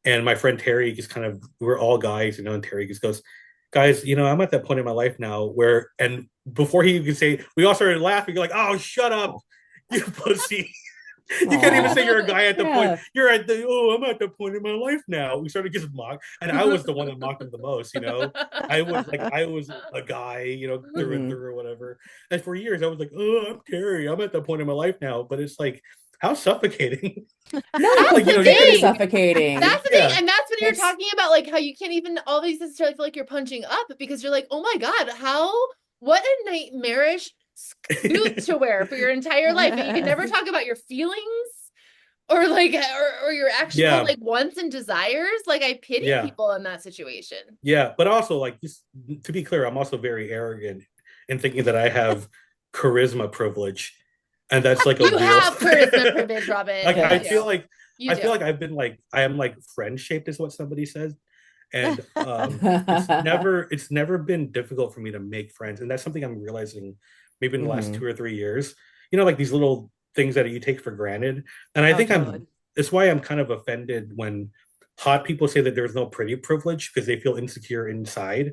and my friend Terry just kind of we're all guys, you know, and Terry just goes, guys, you know, I'm at that point in my life now where and before he could say we all started laughing, you're like, oh shut up, you pussy. You can't even Aw. say you're a guy at the point. Yeah. You're at the I'm at the point in my life now. We started just mock, and I was the one that mocked him the most. You know, I was a guy, you know, through and Mhm. through or whatever. And for years, I was like, oh, I'm Terry. I'm at that point in my life now. But it's like how suffocating. No, Like, you know, it's you very can't even, suffocating. That's the yeah, thing, and that's when you're It's talking about like how you can't even always necessarily feel like you're punching up because you're like, oh my god, what a nightmarish suit to wear for your entire life, and you can never talk about your feelings or like or your actual yeah, like wants and desires. Like I pity yeah, people in that situation. yeah. But also, like, just to be clear, I'm also very arrogant in thinking that I have charisma privilege, and that's like a You real. have charisma privilege, Robin. Like You Yes. do. You I do. feel like I've been like I am like friend shaped is what somebody says, and it's never been difficult for me to make friends, and that's something I'm realizing maybe in the last Mhm. 2 or 3 years. You know, like these little things that you take for granted, and I Oh, think totally. it's why I'm kind of offended when hot people say that there's no pretty privilege because they feel insecure inside.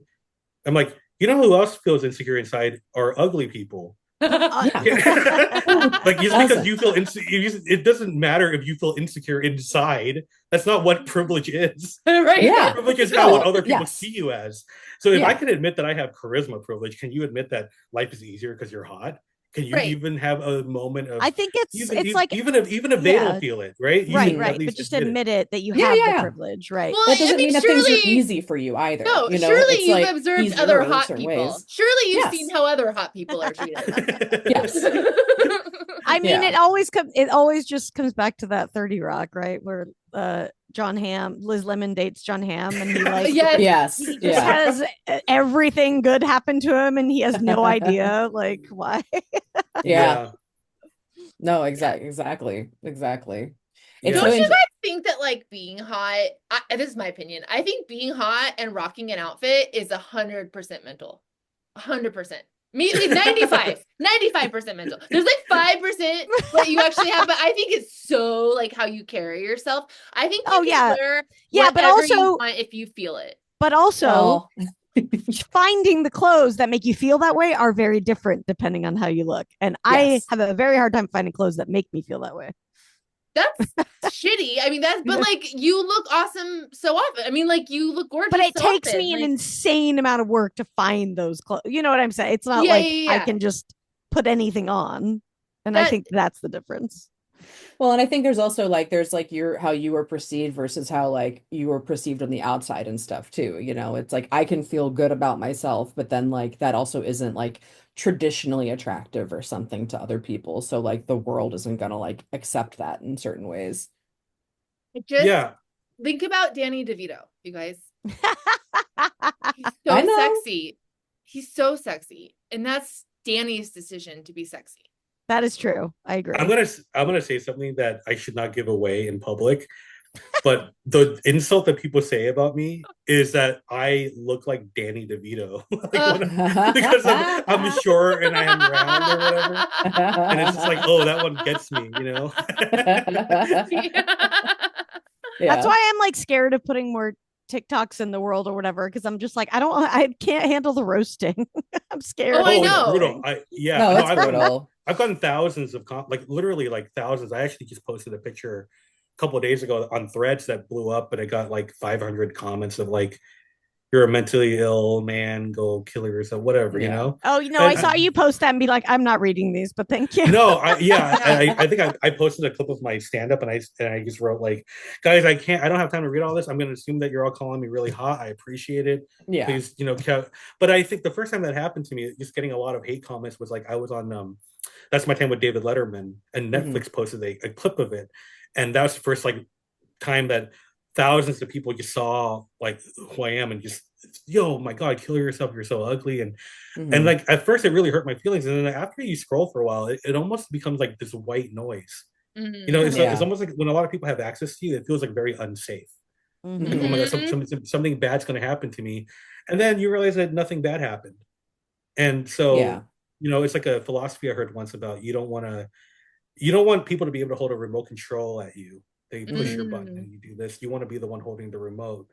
I'm like, you know who else feels insecure inside are ugly people. Yeah. Like just because Thousand. you feel it doesn't matter if you feel insecure inside. That's not what privilege is. Right? Yeah. Privilege is how what No, other people yes. see you as. So if I Yeah. can admit that I have charisma privilege, can you admit that life is easier because you're hot? Can you Right. even have a moment of I think it's like even if they don't yeah, feel it, right? You right, can Mhm. at right. But least just admit it. admit it that you Yeah, have yeah, the yeah. privilege, right? Well, That I doesn't mean, mean that things are surely easy for you either. no, You know, surely it's you've like observed other easier in hot certain people. ways. Surely you've seen Yes. how other hot people are treated. Yes. I mean, Yeah. it always just comes back to that 30 Rock, right? Where John Hamm, Liz Lemon dates John Hamm, and he like Yes. Yes. he just Yeah. has everything good happen to him, and he has no idea like why. Yeah. Yeah, No, exactly. It's yeah, so Don't you interesting. guys think that like being hot, this is my opinion. I think being hot and rocking an outfit is 100% mental. 100%. Me 95% mental. There's like 5% that you actually have, but I think it's so like how you carry yourself. I think you Oh can yeah, wear yeah, but whatever you also, want if you feel it. but also, Well, finding the clothes that make you feel that way are very different depending on how you look. And I yes. have a very hard time finding clothes that make me feel that way. That's shitty. I mean, but like you look awesome so often. I mean, like you look gorgeous. But it so takes often. me an Like, insane amount of work to find those clothes. You know what I'm saying? It's not yeah, like yeah, I yeah. can just put anything on. And I That think that's the difference. Well, and I think there's also like there's like your how you were perceived versus how like you were perceived on the outside and stuff too. You know, it's like I can feel good about myself, but then like that also isn't like traditionally attractive or something to other people. So like the world isn't gonna like accept that in certain ways. just yeah. think about Danny DeVito, you guys. He's I so know. sexy. He's so sexy. And that's Danny's decision to be sexy. That is true. I agree. I'm gonna say something that I should not give away in public, but the insult that people say about me is that I look like Danny DeVito, because I'm short and I am round or whatever, and it's just like, oh, that one gets me, you know. That's Yeah. why I'm like scared of putting more TikToks in the world or whatever, because I'm just like, I can't handle the roasting. I'm scared. Oh, I Oh, it's know. brutal. No, No, it's brutal. I've gotten thousands of like literally like thousands. I actually just posted a picture a couple of days ago on Threads that blew up, and it got like 500 comments of like, you're a mentally ill man, go kill yourself, whatever, you Yeah. know? Oh, you know, I And saw you post that and be like, I'm not reading these, but thank you. no, I Yeah. think I posted a clip of my stand-up and I just wrote like, guys, I don't have time to read all this. I'm gonna assume that you're all calling me really hot. I appreciate it. Yeah. Please, but I think the first time that happened to me, just getting a lot of hate comments was like I was on That's My Time with David Letterman, and Netflix posted a clip of it. And that was the first like time that thousands of people just saw like who I am and just, yo, my God, kill yourself, you're so ugly. And like at first it really hurt my feelings. And then after you scroll for a while, it almost becomes like this white noise. It's almost like when a lot of people have access to you, it feels like very unsafe. Like, oh my God, something bad's going to happen to me. And then you realize that nothing bad happened. And so, it's like a philosophy I heard once about you don't want people to be able to hold a remote control at you. They push your button and you do this. You want to be the one holding the remote.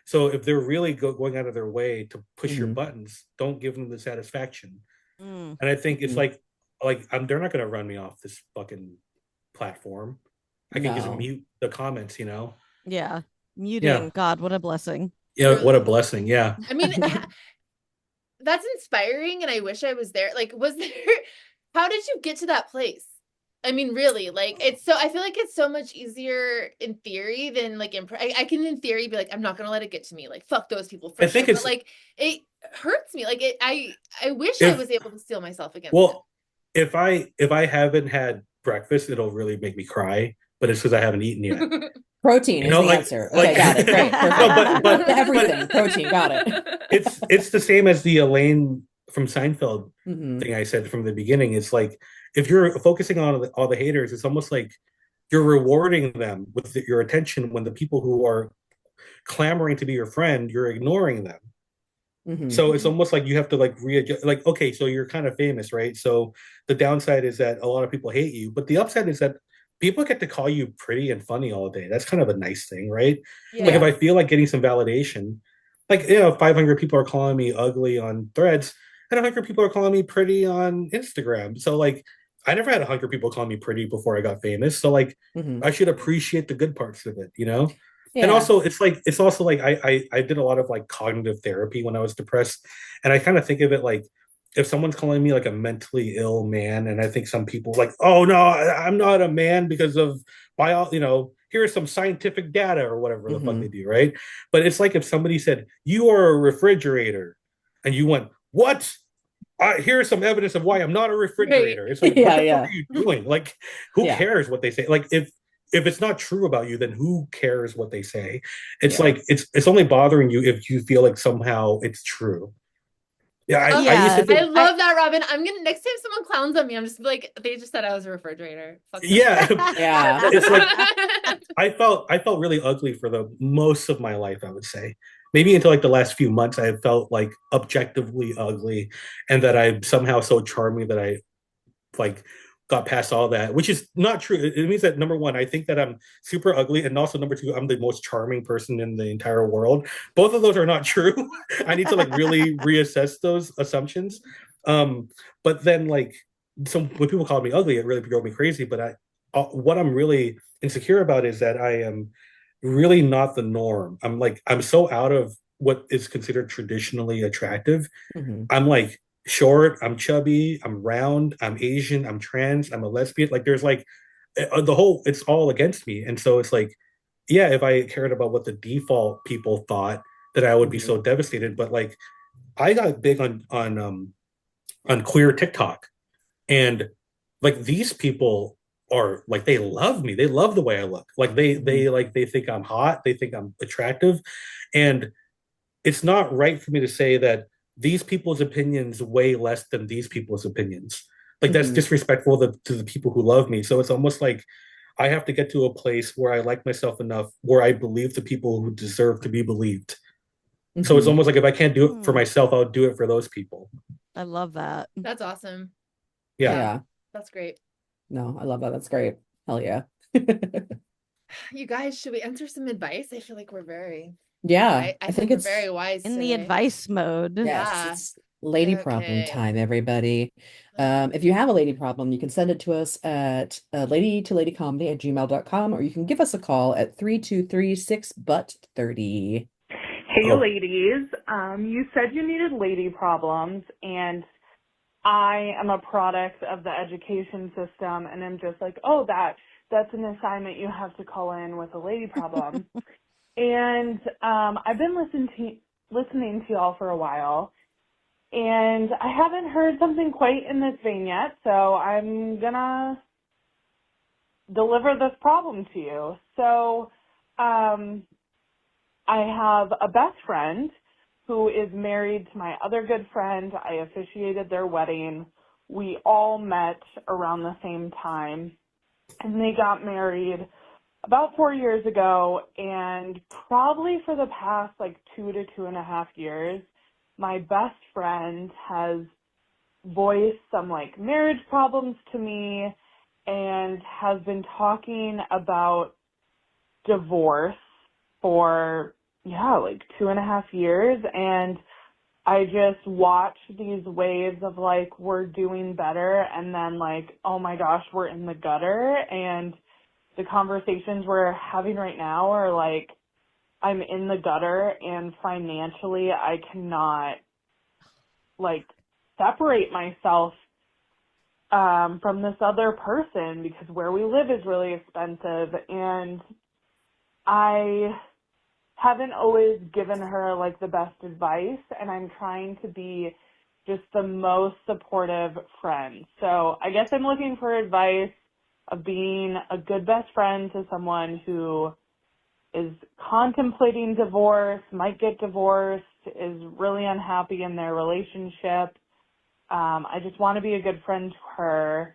So if they're really going out of their way to push your buttons, don't give them the satisfaction. And I think it's like they're not going to run me off this fucking platform. I can just mute the comments, Yeah. Muting. God, what a blessing. Yeah, what a blessing. Yeah. I mean, that's inspiring, and I wish I was there. Like, how did you get to that place? I mean, really, like, I feel like it's so much easier in theory than like I can in theory be like, I'm not gonna let it get to me. Like, fuck those people. For sure. But like, it hurts me. Like, I wish I was able to steel myself against it. If I haven't had breakfast, it'll really make me cry. But it's because I haven't eaten yet. Protein is the answer. Okay, got it. Great. No, but everything. Protein, got it. It's the same as the Elaine from Seinfeld thing I said from the beginning. It's like if you're focusing on all the haters, it's almost like you're rewarding them with your attention when the people who are clamoring to be your friend, you're ignoring them. So it's almost like you have to like readjust. Like, okay, so you're kind of famous, right? So the downside is that a lot of people hate you, but the upside is that people get to call you pretty and funny all day. That's kind of a nice thing, right? Yeah. Like if I feel like getting some validation, like 500 people are calling me ugly on Threads, and 100 people are calling me pretty on Instagram. So like, I never had 100 people call me pretty before I got famous. So like, I should appreciate the good parts of it, Yeah. And also, it's also like I did a lot of like cognitive therapy when I was depressed, and I kind of think of it like if someone's calling me like a mentally ill man, and I think some people like, oh no, I'm not a man because of here's some scientific data or whatever the fuck they do, right? But it's like if somebody said you are a refrigerator, and you went, what? Here's some evidence of why I'm not a refrigerator. Right. It's like, what the fuck are you doing? Like, who cares what they say? Like, if it's not true about you, then who cares what they say? It's like it's only bothering you if you feel like somehow it's true. I used to think, I love that, Robin. I'm gonna next time someone clowns on me, I'm just like, they just said I was a refrigerator. Fuck yeah. It's like I felt really ugly for the most of my life, I would say. Maybe until like the last few months, I felt like objectively ugly, and that I'm somehow so charming that I like got past all that, which is not true. It means that number one, I think that I'm super ugly, and also number two, I'm the most charming person in the entire world. Both of those are not true. I need to like really reassess those assumptions. But then like when people call me ugly, it really drove me crazy. But what I'm really insecure about is that I am really not the norm. I'm so out of what is considered traditionally attractive. I'm like short, I'm chubby, I'm round, I'm Asian, I'm trans, I'm a lesbian. Like there's like it's all against me. And so it's like, yeah, if I cared about what the default people thought, that I would be so devastated. But like I got big on queer TikTok, and like these people are like, they love me. They love the way I look. Like they think I'm hot. They think I'm attractive. And it's not right for me to say that these people's opinions weigh less than these people's opinions. Like that's disrespectful to the people who love me. So it's almost like I have to get to a place where I like myself enough where I believe the people who deserve to be believed. So it's almost like if I can't do it for myself, I'll do it for those people. I love that. That's awesome. Yeah. That's great. No, I love that. That's great. Hell yeah. You guys, should we enter some advice? I feel like we're very I think we're it's very wise in the advice mode. Yes, it's lady problem time, everybody. If you have a lady problem, you can send it to us at ladytoladycomedy@gmail.com, or you can give us a call at 3236 but 30. Hey, Oh. ladies. You said you needed lady problems, and I am a product of the education system, and I'm just like, oh, that's an assignment you have to call in with a lady problem. And I've been listening to y'all for a while, and I haven't heard something quite in this vein yet, so I'm gonna deliver this problem to you. So, I have a best friend who is married to my other good friend. I officiated their wedding. We all met around the same time, and they got married about 4 years ago. And probably for the past like 2 to 2.5 years, my best friend has voiced some like marriage problems to me and has been talking about divorce for like 2.5 years, and I just watch these waves of like we're doing better and then like, oh my gosh, we're in the gutter. And the conversations we're having right now are like, I'm in the gutter and financially I cannot like separate myself from this other person because where we live is really expensive, and I haven't always given her like the best advice, and I'm trying to be just the most supportive friend. So I guess I'm looking for advice of being a good best friend to someone who is contemplating divorce, might get divorced, is really unhappy in their relationship. I just want to be a good friend to her,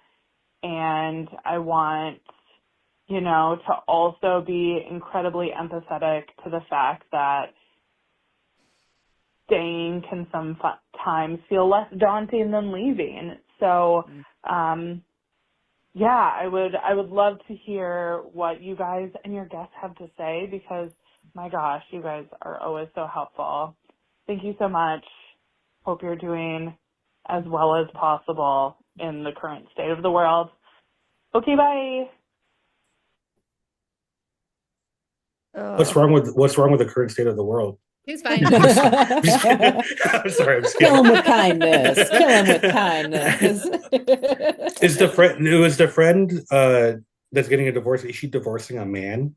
and I want to also be incredibly empathetic to the fact that staying can sometimes feel less daunting than leaving. So, I would love to hear what you guys and your guests have to say because, my gosh, you guys are always so helpful. Thank you so much. Hope you're doing as well as possible in the current state of the world. Okay, bye. What's wrong with the current state of the world? He's fine. I'm sorry, I'm just kidding. Kill him with kindness. Kill him with kindness. Is the friend that's getting a divorce, is she divorcing a man?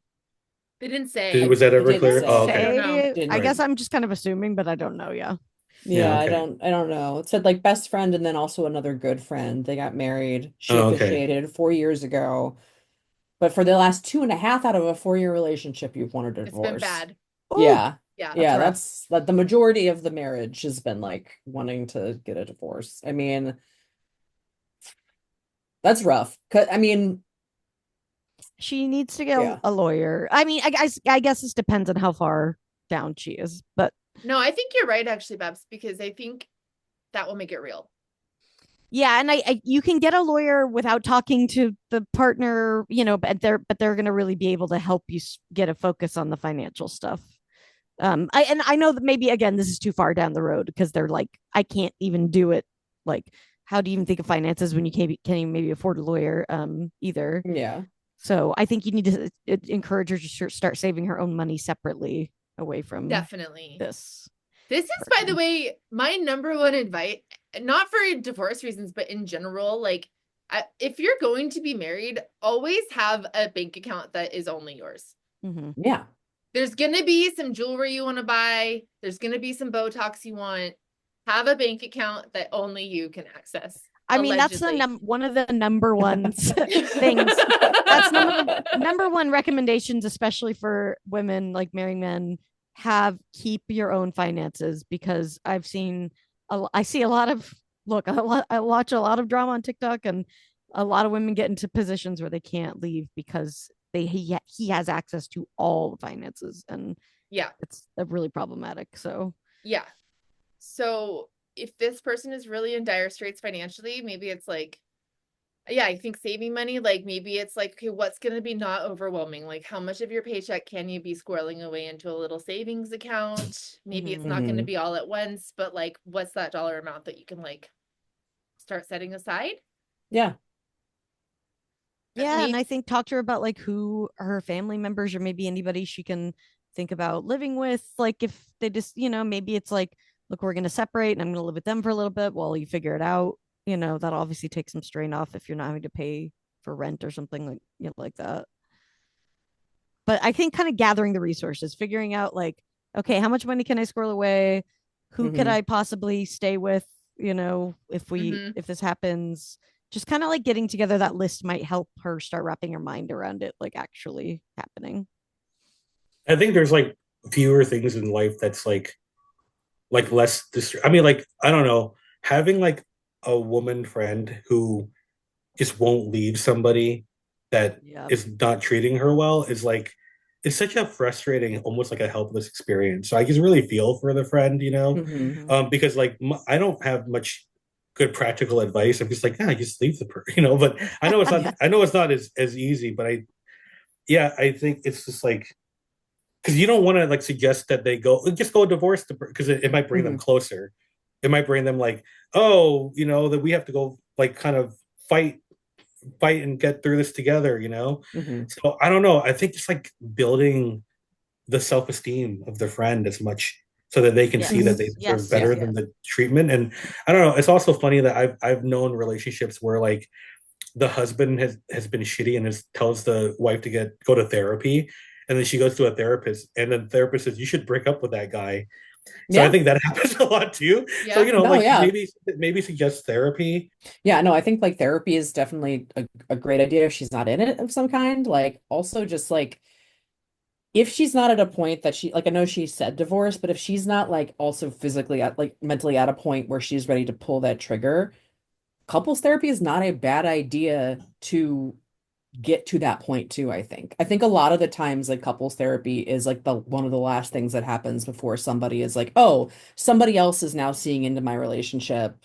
They didn't say. Was that ever Didn't clear? say. Oh, okay. I don't know. I guess I'm just kind of assuming, but I don't know. Yeah. Yeah, okay. I don't know. It said like best friend and then also another good friend. They got married. She Oh, okay. officiated 4 years ago. But for the last 2.5 out of a 4-year relationship, you've wanted a It's been divorce. bad. Yeah. Yeah. Yeah, rough. that's like the majority of the marriage has been like wanting to get a divorce. I mean, that's rough. I mean, She needs to get yeah. a lawyer. I mean, I guess this depends on how far down she is, but No, I think you're right, actually, Babs, because I think that will make it real. yeah, and you can get a lawyer without talking to the partner, but they're going to really be able to help you get a focus on the financial stuff. I know that maybe again this is too far down the road because they're like, I can't even do it. Like, how do you even think of finances when you can't even maybe afford a lawyer either? Yeah. So I think you need to encourage her to start saving her own money separately away from Definitely. this. This is, by the way, my number one advice, not for divorce reasons, but in general, like if you're going to be married, always have a bank account that is only yours. Mm-hmm. Yeah. There's going to be some jewelry you want to buy. There's going to be some Botox you want. Have a bank account that only you can access. I mean, allegedly. that's one of the number one things. That's number one recommendations, especially for women like marrying men. Keep your own finances because I see a lot of I watch a lot of drama on TikTok, and a lot of women get into positions where they can't leave because he has access to all the finances, and yeah, it's really problematic. So yeah, so if this person is really in dire straits financially, maybe it's like, yeah, I think saving money, like maybe it's like, okay, what's going to be not overwhelming? Like how much of your paycheck can you be squirreling away into a little savings account? Maybe it's not going to be all at once, but like, what's that dollar amount that you can like start setting aside? Yeah. Yeah, and I think talk to her about like who her family members or maybe anybody she can think about living with. Like if they just, maybe it's like, look, we're going to separate and I'm going to live with them for a little bit while you figure it out. That'll obviously take some strain off if you're not having to pay for rent or something like that. But I think kind of gathering the resources, figuring out like, okay, how much money can I squirrel away? Who could I possibly stay with? If this happens, just kind of like getting together that list might help her start wrapping her mind around it, like actually happening. I think there's like fewer things in life that's like less I mean, like, I don't know, having like a woman friend who just won't leave somebody that is not treating her well is like, it's such a frustrating, almost like a helpless experience. So I just really feel for the friend, because like I don't have much good practical advice. I'm just like, yeah, just leave the person, but I know it's not, I know it's not as easy, but I think it's just like, because you don't want to like suggest that they just go divorce because it might bring them closer. It might bring them like, oh, that we have to go like kind of fight and get through this together, So I don't know. I think it's like building the self-esteem of the friend as much so that they can see that they deserve better than the treatment. And I don't know. It's also funny that I've known relationships where like the husband has been shitty and tells the wife to go to therapy, and then she goes to a therapist, and then the therapist says you should break up with that guy. So I think that happens a lot too. Yeah. So maybe suggest therapy. Yeah, no, I think like therapy is definitely a great idea if she's not in it of some kind. Like also just like if she's not at a point that she, like, I know she said divorce, but if she's not like also physically mentally at a point where she's ready to pull that trigger, couples therapy is not a bad idea to get to that point too. I think a lot of the times like couples therapy is like the one of the last things that happens before somebody is like, oh, somebody else is now seeing into my relationship,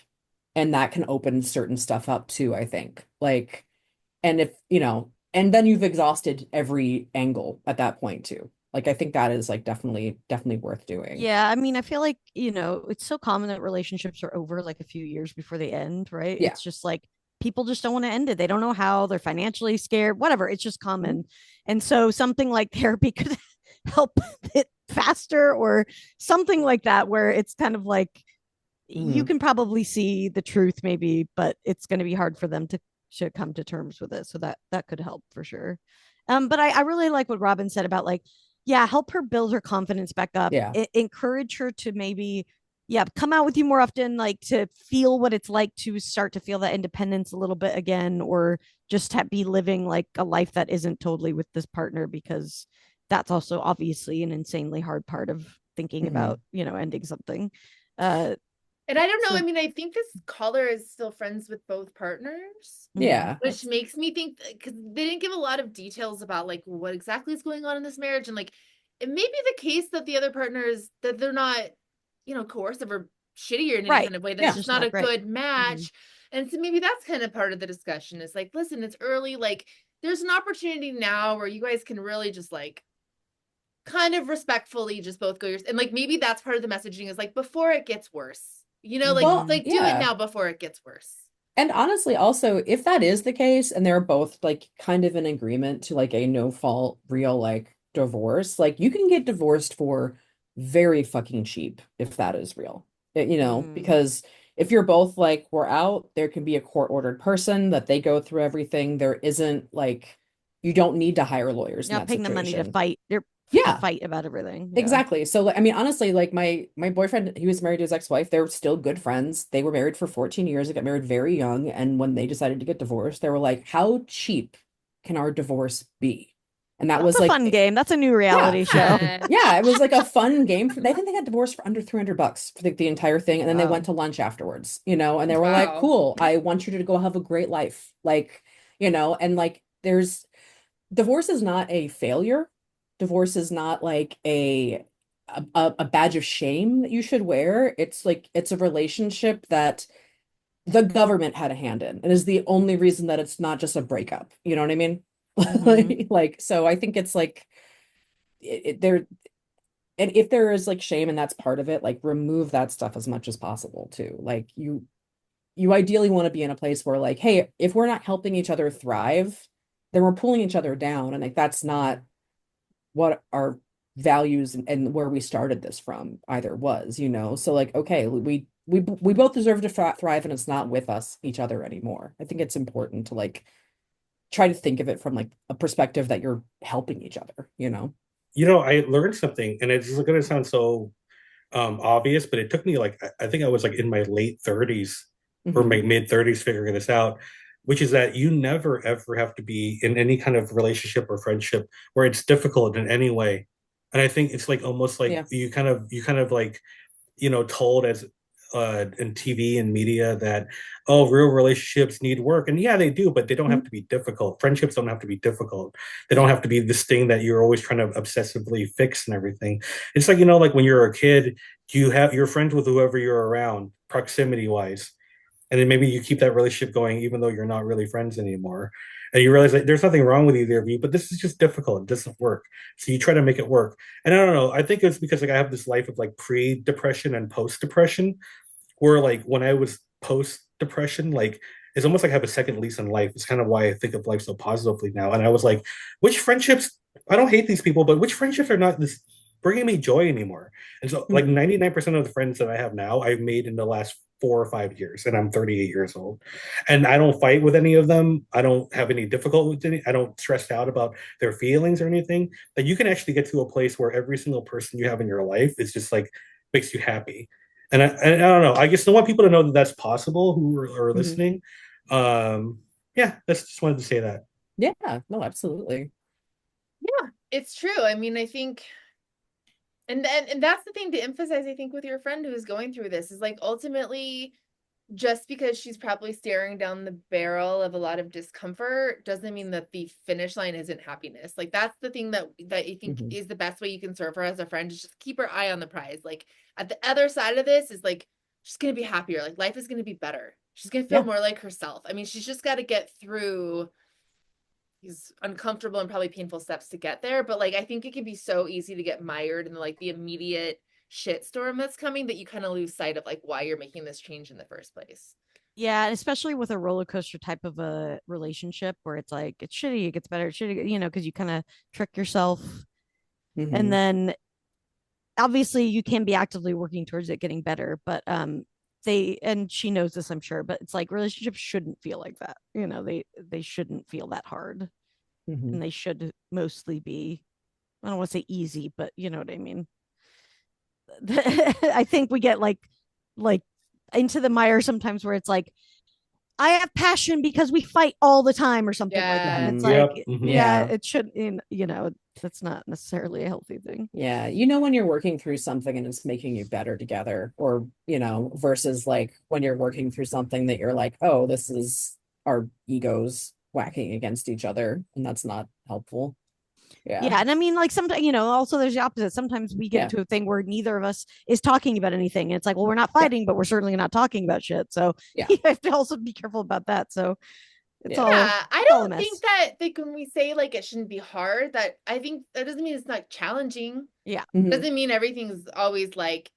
and that can open certain stuff up too, I think. Like, and if and then you've exhausted every angle at that point too. Like I think that is like definitely worth doing. Yeah, I mean, I feel like, it's so common that relationships are over like a few years before they end, right? Yeah. It's just like people just don't want to end it. They don't know how, they're financially scared, whatever. It's just common. And so something like therapy could help it faster or something like that, where it's kind of like you can probably see the truth maybe, but it's going to be hard for them to come to terms with it. So that could help for sure. But I really like what Robin said about like, help her build her confidence back up. Yeah. Encourage her to maybe, come out with you more often, like to feel what it's like to start to feel that independence a little bit again, or just be living like a life that isn't totally with this partner, because that's also obviously an insanely hard part of thinking about, ending something. And I don't know. I mean, I think this caller is still friends with both partners. Yeah. Which makes me think, because they didn't give a lot of details about like what exactly is going on in this marriage. And like, it may be the case that the other partners, that they're not, coercive or shitty or in any kind of way. That's just not a good match. And so maybe that's kind of part of the discussion is like, listen, it's early. Like, there's an opportunity now where you guys can really just like kind of respectfully just both go and like, maybe that's part of the messaging is like, before it gets worse. Do it now before it gets worse. And honestly, also, if that is the case and they're both like kind of in agreement to like a no fault real like divorce, like you can get divorced for very fucking cheap if that is real, because if you're both like, we're out, there can be a court ordered person that they go through everything. There isn't like, you don't need to hire lawyers. You're not paying the money to fight. They're fight about everything. Exactly. So like, I mean, honestly, like my boyfriend, he was married to his ex-wife. They're still good friends. They were married for 14 years. They got married very young. And when they decided to get divorced, they were like, how cheap can our divorce be? And that's was a like fun game. That's a new reality show. Yeah, it was like a fun game. I think they got divorced for under $300 for the entire thing. And then they went to lunch afterwards, and they were like, cool, I want you to go have a great life. Like, and like divorce is not a failure. Divorce is not like a badge of shame that you should wear. It's like, it's a relationship that the government had a hand in. It is the only reason that it's not just a breakup. You know what I mean? Like, so I think it's like there, and if there is like shame and that's part of it, like remove that stuff as much as possible too. Like you ideally want to be in a place where like, hey, if we're not helping each other thrive, then we're pulling each other down. And like, that's not what our values and where we started this from either was, you know. So like, okay, we both deserve to thrive, and it's not with us each other anymore. I think it's important to like try to think of it from like a perspective that you're helping each other, you know. I learned something, and it's going to sound so obvious, but it took me like I think I was like in my late 30s or my mid 30s figuring this out, which is that you never ever have to be in any kind of relationship or friendship where it's difficult in any way. And I think it's like almost like Yeah. you kind of like told as in TV and media that real relationships need work, and yeah they do, but they don't have to be difficult. Friendships don't have to be difficult. They don't have to be this thing that you're always trying to obsessively fix and everything. It's like like when you're a kid, you're friends with whoever you're around proximity wise, and then maybe you keep that relationship going even though you're not really friends anymore, and you realize that there's nothing wrong with either of you, but this is just difficult, it doesn't work, so you try to make it work. And I don't know, I think it's because like I have this life of like pre-depression and post-depression, where like when I was post-depression, like it's almost like I have a second lease on life. It's kind of why I think of life so positively now. And I was like, which friendships, I don't hate these people, but which friendships are not this bringing me joy anymore? And so like 99% of the friends that I have now, I've made in the last 4 or 5 years, and I'm 38 years old. And I don't fight with any of them. I don't have any difficulty with any, I don't stress out about their feelings or anything. Like you can actually get to a place where every single person you have in your life is just like makes you happy. And I don't know. I just don't want people to know that that's possible who are listening. Yeah, that's just wanted to say that. Yeah, no, absolutely. Yeah, it's true. I mean, I think, and that's the thing to emphasize, I think, with your friend who is going through this is like ultimately, just because she's probably staring down the barrel of a lot of discomfort doesn't mean that the finish line isn't happiness. Like that's the thing that I think is the best way you can serve her as a friend, is just keep her eye on the prize. Like at the other side of this is like she's gonna be happier. Like life is gonna be better. She's gonna feel more like herself. I mean, she's just got to get through these uncomfortable and probably painful steps to get there. But like I think it can be so easy to get mired in like the immediate shitstorm that's coming that you kind of lose sight of like why you're making this change in the first place. Yeah, and especially with a roller coaster type of a relationship where it's like it's shitty, it gets better, it's shitty, because you kind of trick yourself. And then obviously you can be actively working towards it getting better, but and she knows this, I'm sure, but it's like relationships shouldn't feel like that. They shouldn't feel that hard. And they should mostly be, I don't want to say easy, but you know what I mean. I think we get like into the mire sometimes where it's like I have passion because we fight all the time or something like that. And it's like, it should, that's not necessarily a healthy thing. Yeah. When you're working through something and it's making you better together, or, versus like when you're working through something that you're like, oh, this is our egos whacking against each other, and that's not helpful. Yeah. And I mean, like sometimes, also there's the opposite. Sometimes we get into a thing where neither of us is talking about anything. And it's like, well, we're not fighting, but we're certainly not talking about shit. So you have to also be careful about that. So it's all. I don't think that like when we say like it shouldn't be hard, that I think that doesn't mean it's not challenging. Yeah. Doesn't mean everything's always like,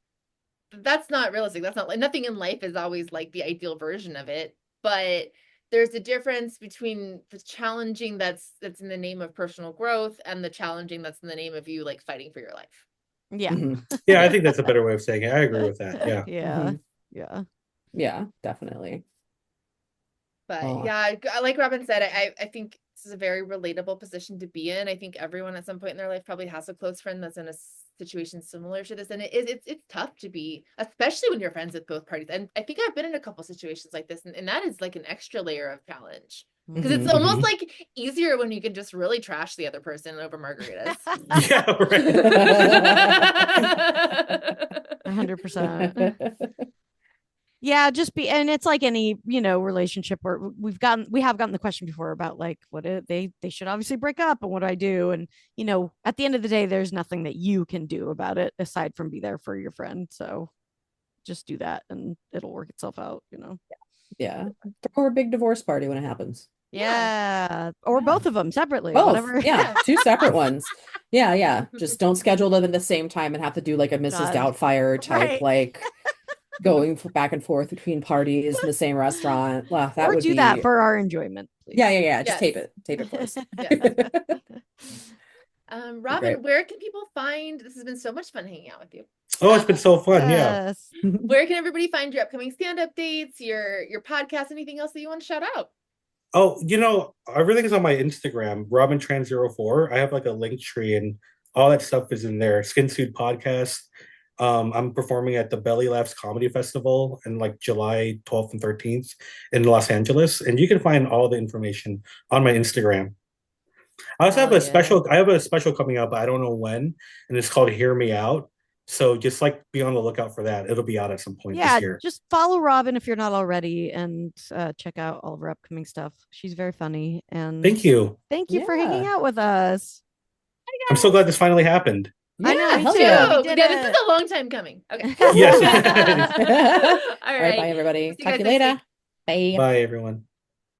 that's not realistic. That's not like, nothing in life is always like the ideal version of it. But there's a difference between the challenging that's in the name of personal growth and the challenging that's in the name of you like fighting for your life. Yeah. Yeah, I think that's a better way of saying it. I agree with that. Yeah. Yeah, definitely. But yeah, like Robin said, I think this is a very relatable position to be in. I think everyone at some point in their life probably has a close friend that's in a situation similar to this, and it's tough to be, especially when you're friends with both parties. And I think I've been in a couple situations like this, and that is like an extra layer of challenge, because it's almost like easier when you can just really trash the other person over margaritas. Yeah, right. 100%. Yeah, and it's like any, relationship where we have gotten the question before about like they should obviously break up, and what do I do? And at the end of the day, there's nothing that you can do about it aside from be there for your friend. So just do that and it'll work itself out, Yeah. Or a big divorce party when it happens. Yeah. Or both of them separately. Both. Whatever. Yeah. 2 separate ones. Yeah. Just don't schedule them at the same time and have to do like a Mrs. Doubtfire type, like going back and forth between parties in the same restaurant. Well, that would do that for our enjoyment, please. Yeah. Just tape it for us. Robin, where can people find, this has been so much fun hanging out with you. Oh, it's been so fun. Yeah. Yes. Where can everybody find your upcoming stand-up dates, your podcast, anything else that you want to shout out? Oh, everything is on my Instagram, Robin Tran 04. I have like a link tree and all that stuff is in there. Skin Suit Podcast. I'm performing at the Belly Laughs Comedy Festival in like July 12th and 13th in Los Angeles. And you can find all the information on my Instagram. I also have I have a special coming up, but I don't know when, and it's called Hear Me Out. So just like be on the lookout for that. It'll be out at some point this year. Just follow Robin if you're not already, and check out all of her upcoming stuff. She's very funny. And thank you. Thank you for hanging out with us. I'm so glad this finally happened. I know, me hell too. yeah. This is a long time coming. Okay. Yes. All right. Bye, everybody. See you Talk guys to you next later. week. Bye. Bye, everyone.